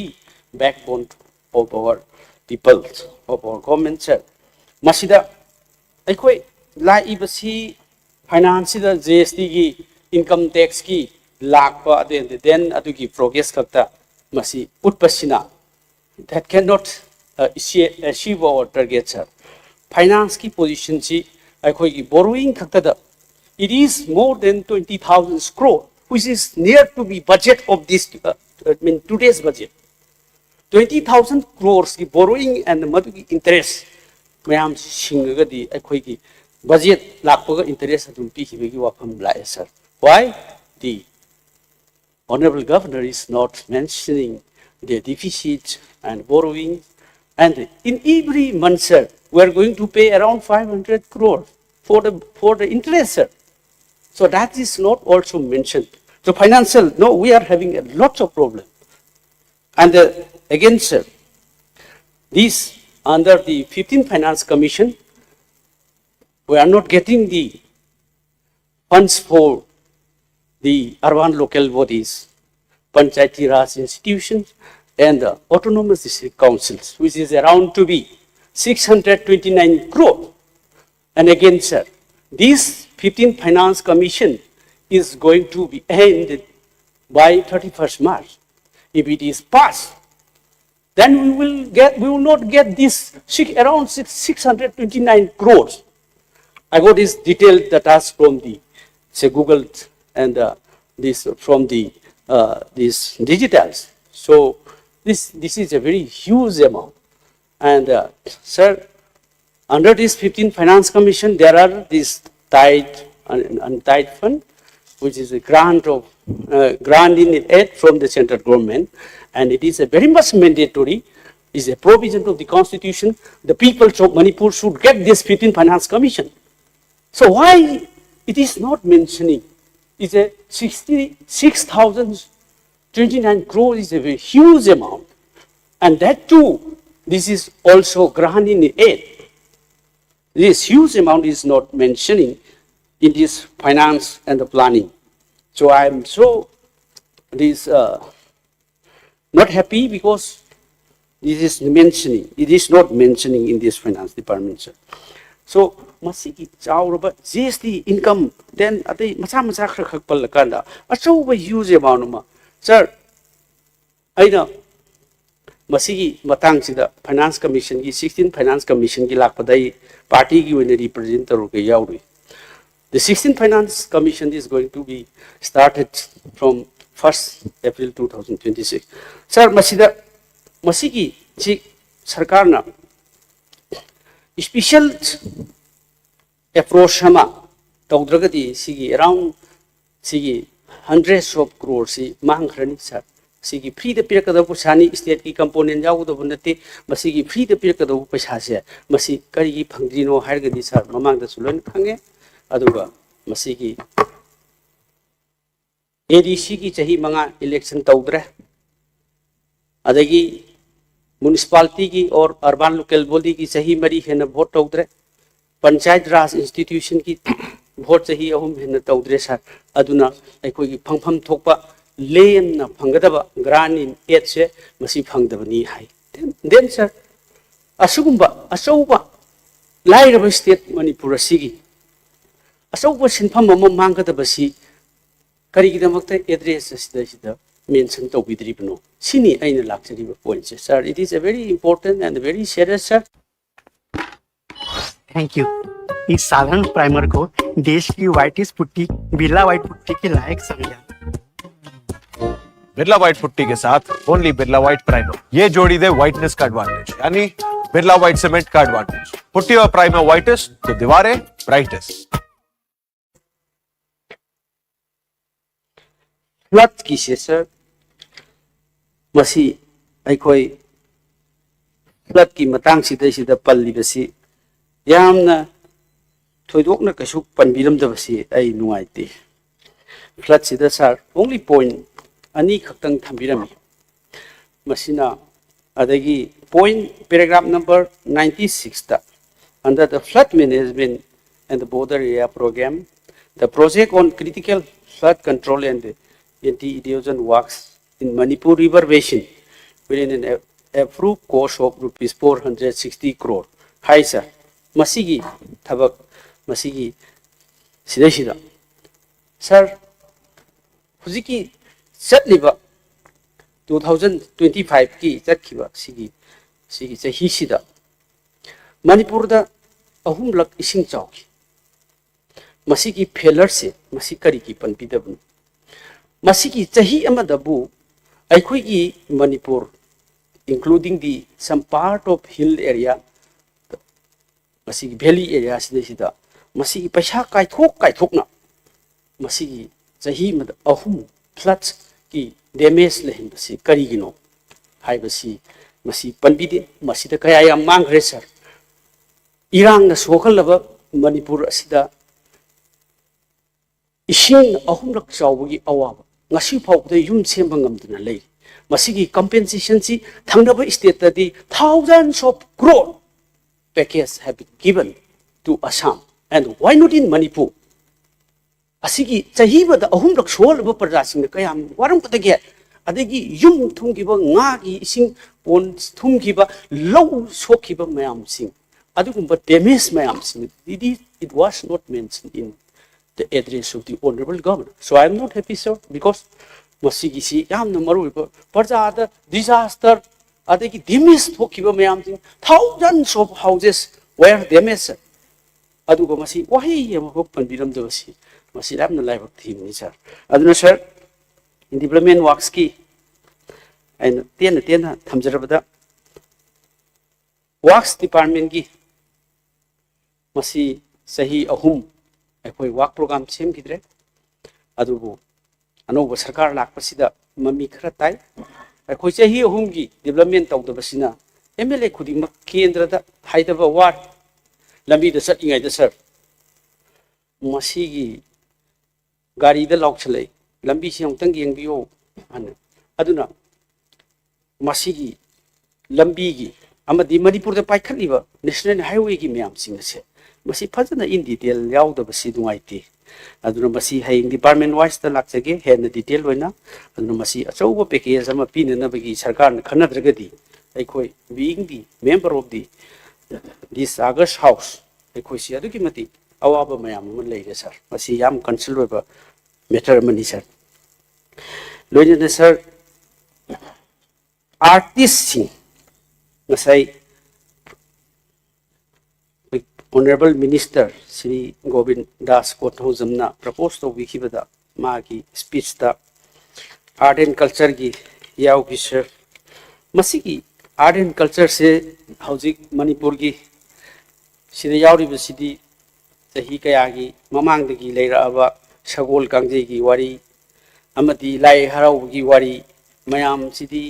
backbone of our peoples of our government sir मसिदा अखोई लाइबसी फाइनेंस सिदा जीएसटी की इनकम टैक्स की लाखपा देन अदुगी प्रोग्रेस खक्ता मसी उत्पसिना that cannot achieve our target sir finance की position सी अखोई की borrowing खक्ता it is more than 20,000 crore which is near to be budget of this I mean today's budget 20,000 crores की borrowing and मदुगी interest मैम सिंगगदी अखोई की budget Lakhpa interest अदुम पीखिबगी वाफम लाए sir why the Honorable Governor is not mentioning the deficit and borrowing, and in every month, sir, we are going to pay around 500 crore for the interest, sir. So that is not also mentioned. So financial, no, we are having a lot of problem. And again, sir, this under the 15th Finance Commission, we are not getting the funds for the urban local bodies, Panchayati Raj institutions, and the autonomous district councils, which is around to be 629 crore. And again, sir, this 15th Finance Commission is going to be ended by 31st March. If it is passed, then we will not get this around 629 crores. I got this detailed data from the, say, Google and this from the these digitals. So this is a very huge amount. And sir, under this 15th Finance Commission, there are this tied and untied fund, which is a grant of grant in aid from the central government, and it is a very much mandatory. Is a provision of the constitution. The people of Manipur should get this 15th Finance Commission. So why it is not mentioning? Is a 66,029 crore is a very huge amount, and that too, this is also grant in aid. This huge amount is not mentioning in this finance and the planning. So I am so not happy because this is mentioning. It is not mentioning in this finance department, sir. So masiki chauraba GST income then ate macha macha khar khak pal kanda achauba huge amount ma sir aina masigi matang sida finance commission ki 16 finance commission ki lakpadai party ki when represent ro ke yauri the 16th finance commission is going to be started from 1st April 2026 sir masida masigi chi sarkar na special approach hama tawdragati sigi around sigi hundreds of crores si mangrani sir sigi free the pirakada pusani state ki component yaw do bunati masigi free the pirakada paisa se masi kari phangdino hargadi sir mamang da sulon khange aduga मसीगी ADC की चाही मंगा election तौद्रे अदगी municipality की और urban local body की चाही मरी हेन वोट तौद्रे पंचायत राज इंस्टीट्यूशन की वोट चाही अहुम हेन तौद्रे सर अदुना अखोगी फंगफम थोकपा लेन फंगदबा ग्रांड इन एड से मसी फंगदबनी हाई देन सर असुगुंबा अचौबा लाइरब स्टेट मणिपुर असिगी अचौबा सिनफम अम मांगदबसी करीगिदमक्त एड्रेस असिदा मेंशन तौबिद्रिबनो सिनी अइना लाक्चरिबा पॉइंट से sir it is a very important and very serious sir thank you इस साधारण प्राइमर को देश की whitish putty Birla white putty के लायक समझा। बिरला व्हाइट पुट्टी के साथ ओनली बिरला व्हाइट प्राइमर, ये जोड़ी दे व्हाइटनेस का एडवांटेज, यानी बिरला व्हाइट सीमेंट का एडवांटेज। पुट्टी और प्राइमर व्हाइटेस्ट तो दीवारें ब्राइटेस्ट। फ्लड की से सर मसी अखोई फ्लड की मतंग सिदा पल्लिबसी यामना थोइदोकना कछु पनबिरमदबसी आई नुआइते। फ्लड सिदा सर ओनली पॉइंट अनि खक्तंग थंबिरमी मसिना अदगी पॉइंट पैराग्राफ नंबर 96 ता under the flood management and the border area program the project on critical flood control and anti-erosion works in Manipur river basin within an approved cost of rupees 460 crore hai sir masigi thabak masigi sida sir hujiki चटलिबा 2025 की चटखिबा सिगी चाही सिदा मणिपुर दा अहुमलक इसिंग चाउकी मसिगी failure से मसी करी की पनपिदबन मसिगी चाही अमदबु अखोइगी Manipur including the some part of hill area मसिगी वैली एरिया सिदा मसिगी पैसा काइथोकना मसिगी चाही मद अहुम फ्लड्स की डैमेज लेहनबसी करीगिनो हाइबसी मसी पनबिदे मसीदा कया याम मांगरे सर इरांग न सोखलब Manipur असिदा इसिंग अहुमलक चावगी अवाब ngasi phawde yum semba ngamduna lei masigi compensation si thangnaba state tadi thousands of crore package have been given to Assam and why not in Manipur asigi chahibada ahumlak solba parjasing kayam waram patage adagi yum thungiba nga gi ising pon thungiba low sokhiba mayam sing adugumba damage mayam sing it was not mentioned in the address of the honorable governor. So I am not happy, sir, because masigi si yam na maru parjada disaster adagi damage thokiba mayam sing thousands of houses were damaged aduga masi wahi yam hopan biram dawasi masi ram na live team ni sir aduna sir in development works ki and tena thamjarabada works department ki masi sahi ahum अखोई work programme सेमखिद्रे अदुबु अनौब सरकार लाकपसिदा ममी खरा ताई अखोई चाही अहुमगी डेवलपमेंट तौदबसिना एमएलए खुदिमक केंद्रदा हाइदबा वार्ड लंबीदा चटिङाइदा सर मसीगी गाड़ीदा लाउछलै लंबी से अमतंग येंबियो अन अदुना मसीगी लंबीगी अमदी मणिपुरदा पाइखलिबा नेशनल हाईवे की म्याम सिंगसे मसी फजना इन डिटेल याउदबसी दुंगाइती अदुना मसी हाइंग डिपार्टमेंट वाइज ता लाक्चगे हेन डिटेल होइना अदुना मसी अचौबो पैकेज अमा पिननबगी सरकार न खनद्रगदी अखोई being the member of the this august house अखोई सी अदुकी मति अवाब मयाम मन लेरे सर मसी याम कंसर्न होबा मैटर मनी सर लोइने सर आर्टिस्ट सिंग नसाई Honorable Minister Sri Govind Das Kothojamna proposed to Wikibada Magi speech the art and culture gi yau ki sir masigi art and culture se hauji Manipur gi sida yauri basidi sahi kaya gi mamang gi leira aba sagol kangje gi wari amadi lai harau gi wari mayam sidi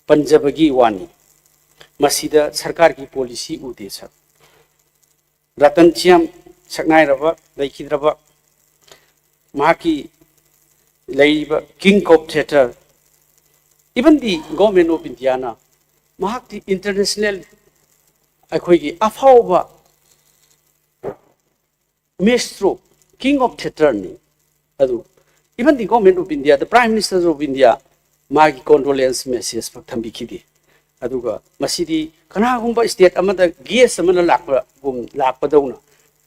Punjab gi wani masida sarkar ki policy ude sir Ratan Chiam Saknai Rava, Laikidrava, Maki Laiba King of Theatre, even the government of Indiana, Mahaki international Akoigi Afauba Maestro, King of Theatre ni. Even the government of India, the Prime Minister of India, Magi condolence messages for Tambikidi. Aduga, Masidi, Kanagumba state amada Gies Amana Lapadona,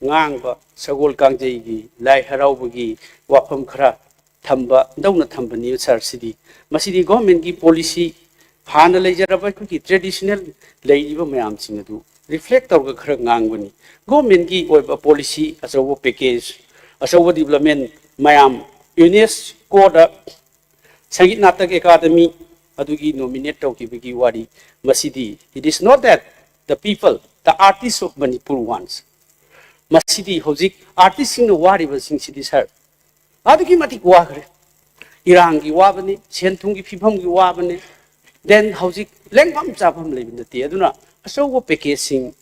Nganga, Sagol Kangjagi, Lai Haraubugi, Wapam Kra, Tamba, Dona Tamba New Sar City. Masidi government gi policy, Hana Lajarabaki, traditional Lady Mayam Singadu, reflect of the Kranganguni. Government gi policy as a package, as a development, Mayam, UNESCO, Sangit Natak Academy, Adugi nominate Tokibigi Wadi, Masidi. It is not that the people, the artists of Manipur wants. Masidi, Hozik, artists in the Wadi was in cities her. Adugi Matik Wagre, Irangi Wabani, Sentungi Pipamgi Wabani, then Hozik, Langpam Zapam live in the Theoduna, so packaging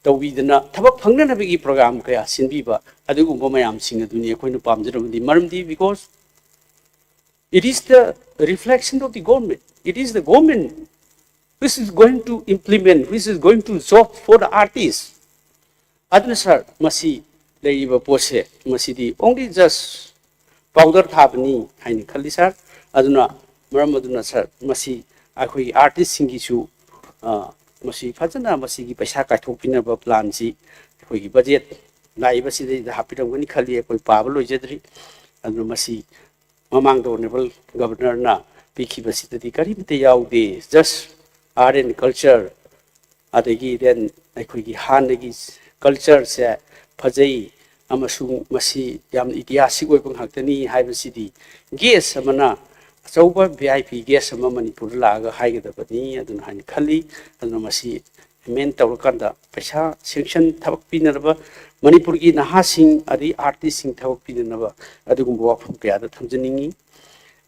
the Widana, Tabak Panganabigi program, Kaya, Sinbiba, Adugumayam sing a dunia, Queen Pamzer of the Marmdi, because it is the reflection of the government. It is the government which is going to implement, which is going to solve for the artists. Adna sir, Masi, Laiba Pose, Masidi, only just powder tabani, Haini Kalisar, Aduna, Muramaduna sir, Masi, Akui artist singisu, Masi Fazana, Masigi Pasaka Topina Planzi, Hui budget, Laiba Sidi, the happy of Winikali, Pablo Jedri, and Masi. Mamang the honorable governor na Piki Basita Karimte Yaudi, just art and culture. Adegi then Akwigi Hanegis culture se Pazai Amasung Masi Yam Idiasi Wepung Haktani, Hive City. Guess Amana, sober VIP guess a mamani Purlaga, High the Bani, and Han Kali, and Masi, mental Kanda, Pesha, section Tabak Manipurgi Nahasing, Adi artist in Tawpinava, Adugumbo from Piada Tamjaningi.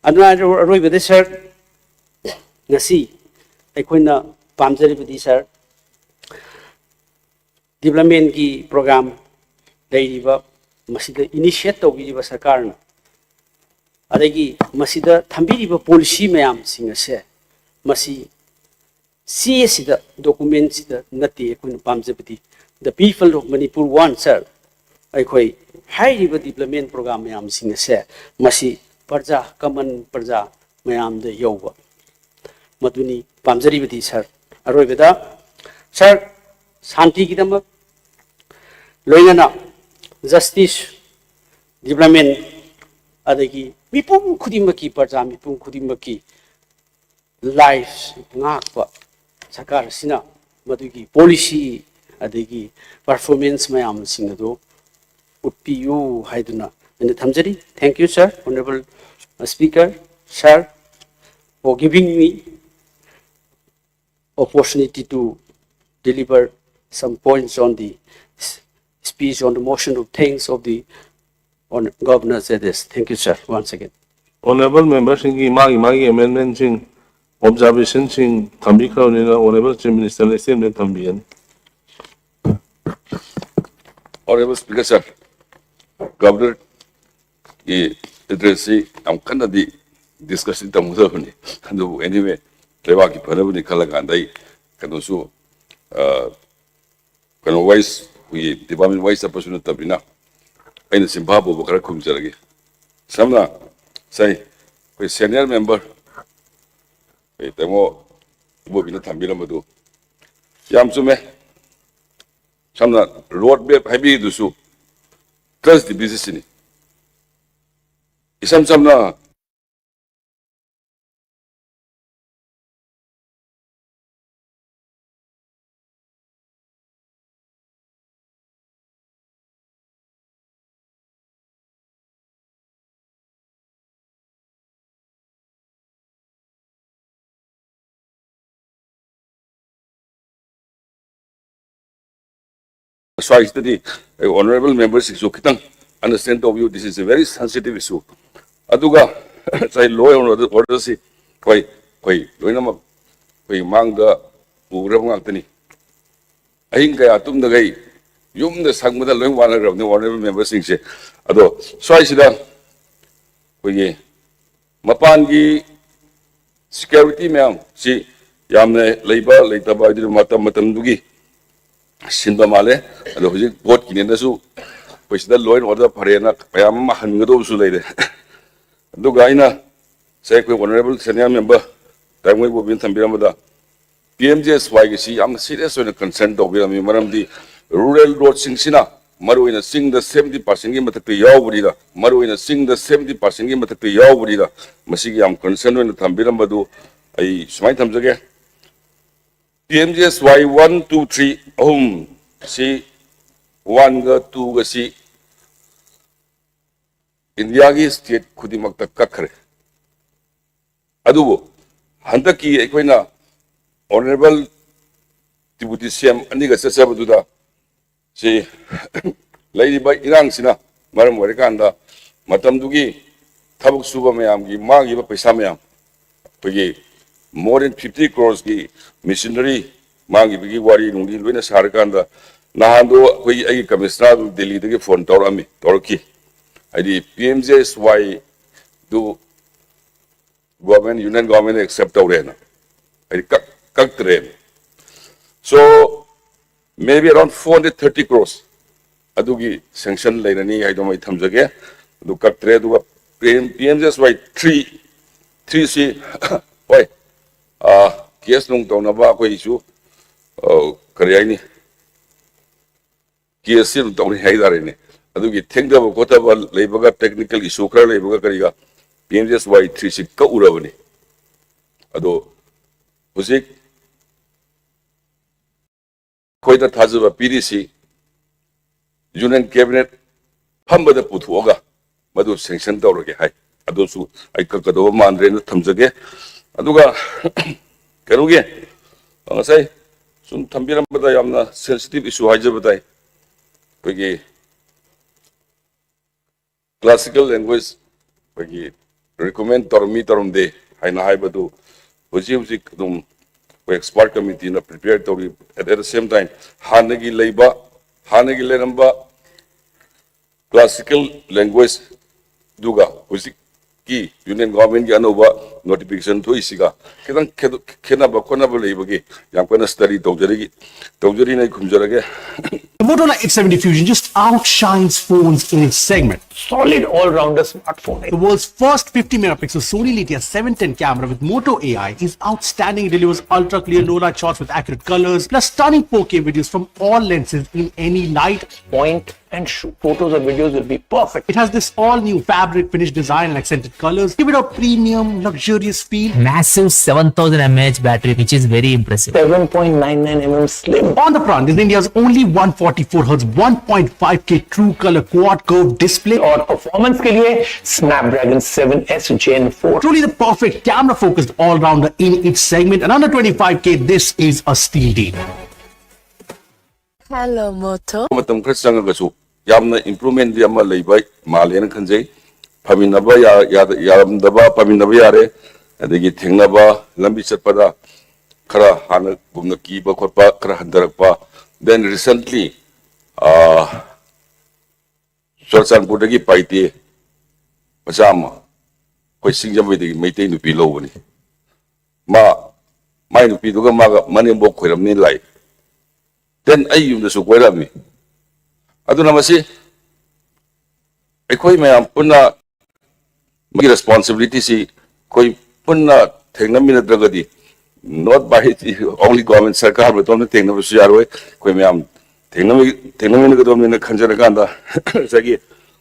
And I arrive with this, sir. Nasi, Equina Pamsari with this, sir. Development ki program, Ladiva, Masida initiative with Sakarna. Adagi, Masida Tambiriva policy mayam sing a se. Masi, see the documents the Nati Equina Pamsapati. The people of Manipur want, sir. I quite high river development program, I am sing a say, Masi, Parza, common Parza, Mayam the Yoga. Maduni, Pamsarivati, sir. Arroyveda, sir, Santi Gidama, Loyana, Justice, Development, Adagi, Mipum Kudimaki, Parza, Mipum Kudimaki, Lives, Nakpa, Sakar Sina, Madugi, Policy. Adegi performance mayam singado utpiyu haiduna and Tamjari. Thank you, sir, honorable speaker, sir, for giving me opportunity to deliver some points on the speech on the motion of thanks of the governor said this. Thank you, sir, once again. Honorable members, Magi amendment sing observation sing Tambika Honorable Chief Minister Lesim Tambian. Honorable Speaker, sir, Governor, the address I'm kind of the discussion to Muzafani. And anyway, Levaki Panabuni Kalagandai can also can always we development wise opportunity Tabina in Zimbabwe, Bokarakum Jaragi. Samna say, with senior member, with the more Bobina Tambila Madu. Yamsume. Samna road map heavy to so trust the business in it. Isam samna so I study honorable members so kitang understand of you this is a very sensitive issue. Aduga say law order si koi loina koi mangda ugre ngantani. Ahing kaya tum da gai yum da sangmada loin wana honorable members sing se ado so I sida ꯑꯩꯈꯣꯏꯒꯤ ꯃꯄꯥꯟꯒꯤ security ꯃꯌꯥꯝ ꯁꯤ ꯌꯥꯝꯅ ꯂꯩꯕ ꯂꯩꯇꯕ ꯑꯗꯨ ꯃꯇꯝꯗꯨꯒꯤ ꯁꯤꯟꯕ ꯃꯥꯜꯂꯦ ꯑꯗꯣ ꯍꯧꯖꯤꯛ ꯚꯣꯠꯀꯤꯅꯦꯅꯁꯨ ꯑꯩꯈꯣꯏ ꯁꯤꯗ ꯂꯣ ꯑꯦꯟ ꯑꯣꯔꯗꯔ ꯐꯔꯦꯅ ꯃꯌꯥꯝ ꯑꯃ ꯍꯟꯒꯗꯧꯕꯁꯨ ꯂꯩꯔꯦ ꯑꯗꯨꯒ ꯑꯩꯅ ꯉꯁꯥꯏ ꯑꯩꯈꯣꯏ ꯑꯣꯅꯔꯦꯕꯜ ꯁꯦꯅꯤꯌꯔ ꯃꯦꯝꯕꯔ ꯇꯥꯏꯃꯣꯏ ꯕꯣꯕꯤꯅ ꯊꯝꯕꯤꯔꯝꯕꯗ PMJSYꯒꯤꯁꯤ ꯌꯥꯝꯅ ꯁꯤꯔꯤꯌꯁ ꯑꯣꯏꯅ ꯀꯟꯁꯔꯟ ꯇꯧꯕꯤꯔꯝꯃꯤ ꯃꯔꯝꯗꯤ ꯔꯨꯔꯦꯜ ꯔꯣꯗꯁꯤꯡꯁꯤꯅ ꯃꯔꯨꯑꯣꯏꯅ ꯆꯤꯡꯗ 70%ꯒꯤ ꯃꯊꯛꯇ ꯌꯥꯎꯕꯅꯤꯅ ꯃꯔꯨꯑꯣꯏꯅ ꯆꯤꯡꯗ 70%ꯒꯤ ꯃꯊꯛꯇ ꯌꯥꯎꯕꯅꯤꯅ ꯃꯁꯤꯒꯤ ꯌꯥꯝ ꯀꯟꯁꯔꯟ ꯑꯣꯏꯅ ꯊꯝꯕꯤꯔꯝꯕꯗꯨ ꯑꯩ ꯁꯨꯃꯥꯏꯅ ꯊꯝꯖꯒꯦ PMJSY 1, 2, 3 ꯑꯍꯨꯝ ꯁꯤ 1ꯒ 2ꯒ ꯁꯤ ꯏꯟꯗꯤꯌꯥꯒꯤ ꯁ꯭ꯇꯦꯠ ꯈꯨꯗꯤꯡꯃꯛꯇ ꯀꯛꯈ꯭ꯔꯦ ꯑꯗꯨꯕꯨ ꯍꯟꯗꯛꯀꯤ ꯑꯩꯈꯣꯏꯅ Honorable Deputy CM ꯑꯅꯤꯒ ꯆꯠꯆꯕꯗꯨꯗ ꯁꯤ ꯂꯩꯔꯤꯕ ꯏꯔꯥꯡꯁꯤꯅ ꯃꯔꯝ ꯑꯣꯏꯔꯀꯥꯟꯗ ꯃꯇꯝꯗꯨꯒꯤ ꯊꯕꯛ ꯁꯨꯕ ꯃꯌꯥꯝꯒꯤ ꯃꯥꯡꯈꯤꯕ ꯄꯩꯁꯥ ꯃꯌꯥꯝ ꯑꯩꯈꯣꯏꯒꯤ more than 50 crores की मिशनरी मांगी बिगी वारी नुंगी लोइना सारकांदा नहांदो अखोई अगी कमिश्नर दिल्ली दगे फोन तौरमी तौरकी आइदी PMJSY दु गवर्नमेंट यूनियन गवर्नमेंट एक्सेप्ट तौरेना आइदी कक्तरेन so maybe around 430 crores अदुगी sanction लेननी आइदो मै थमजगे अदु कक्तरे अदुगा PMJSY 3 सी ओय केस नुंग तौनबा अखोई इशू करी आइनी केस से तौनी हाइदारेने अदुगी थेंगदब कोतब लेबगा टेक्निकल इशू खरा लेबगा करिगा PMJSY 3 सी क उरबनी अदो हुजिक खोइदा थाजबा PDC union cabinet फंबदा पुथुगा मदु sanction तौरगे hi अदोसु I ककदो मानरेन थमजगे अदुगा करुगे ngасai sum thambirambada yamna sensitive issue haijabadai pagi classical language pagi recommend torumde haina haibadu hoji dum expert committee na prepare tori at the same time hanagi lenamba classical language duga hoji की union government की अनोबा notification तो इसीगा कितना खेना बकोना बोले बगे यहाँ पर न study तौजरी नहीं घुमजरगे The Motorola 870 Fusion just outshines phones in its segment. Solid all-rounder smartphone. The world's first 50-megapixel Sony Litia 710 camera with Moto AI is outstanding. It delivers ultra-clear low-light shots with accurate colors, plus stunning 4K videos from all lenses in any light, point, and shoot. Photos and videos will be perfect. It has this all-new fabric finish design and accented colors. Give it a premium, luxurious feel. Massive 7000 mAh battery, which is very impressive. 7.99 mm slim. On the front is India's only 144Hz 1.5K true color quad curve display. और performance के लिए Snapdragon 7S Gen 4. Truly the perfect camera focused all-rounder in its segment, and under 25K this is a steal deal. Hello, Moto. matam khar changasu yamna improvement di ama leibai malen khanjai phaminaba yaramdaba phaminaba yare adegi thengnaba lambi chatpada khara hana gumna kiba khotpa khara handarakpa then recently Chorchanpur dagi paite pachama koi singjamai dagi meitei nupi lobani mai nupi duga maga manembo khoiramni lai then I use the Sukwelami. I don't know, I quite may puna responsibility. See, quite puna take a minute dragadi, not by only government circle, but only thing of Siarway, quite may am take a minute in the Kanjaraganda. Sagi,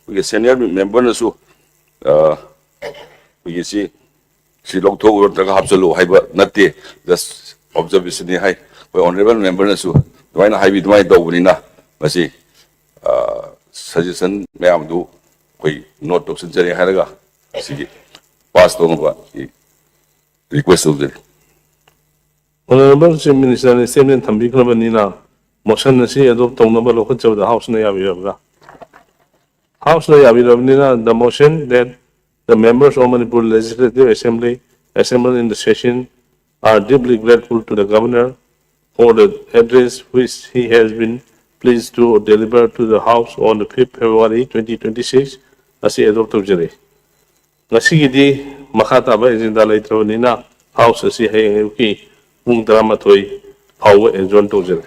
we get senior members who we see she looked over the Hapsalo, not just observation high, but honorable members who. Why not have it my dog in a suggestion? May I do we not to Century Haraga? See, passed over request of the Honorable Minister and Assembly Tambiklabanina, motion see adopt on number of the House Nayaviravga. House Nayaviravnina, the motion that the members of Manipur Legislative Assembly assembled in the session are deeply grateful to the Governor for the address which he has been pleased to deliver to the House on the 5th February 2026 as he adopted today. Ngasigidi makata ba agenda laitrabnina house asi hayeng ayuki pung 13 phawa adjourn tawjare.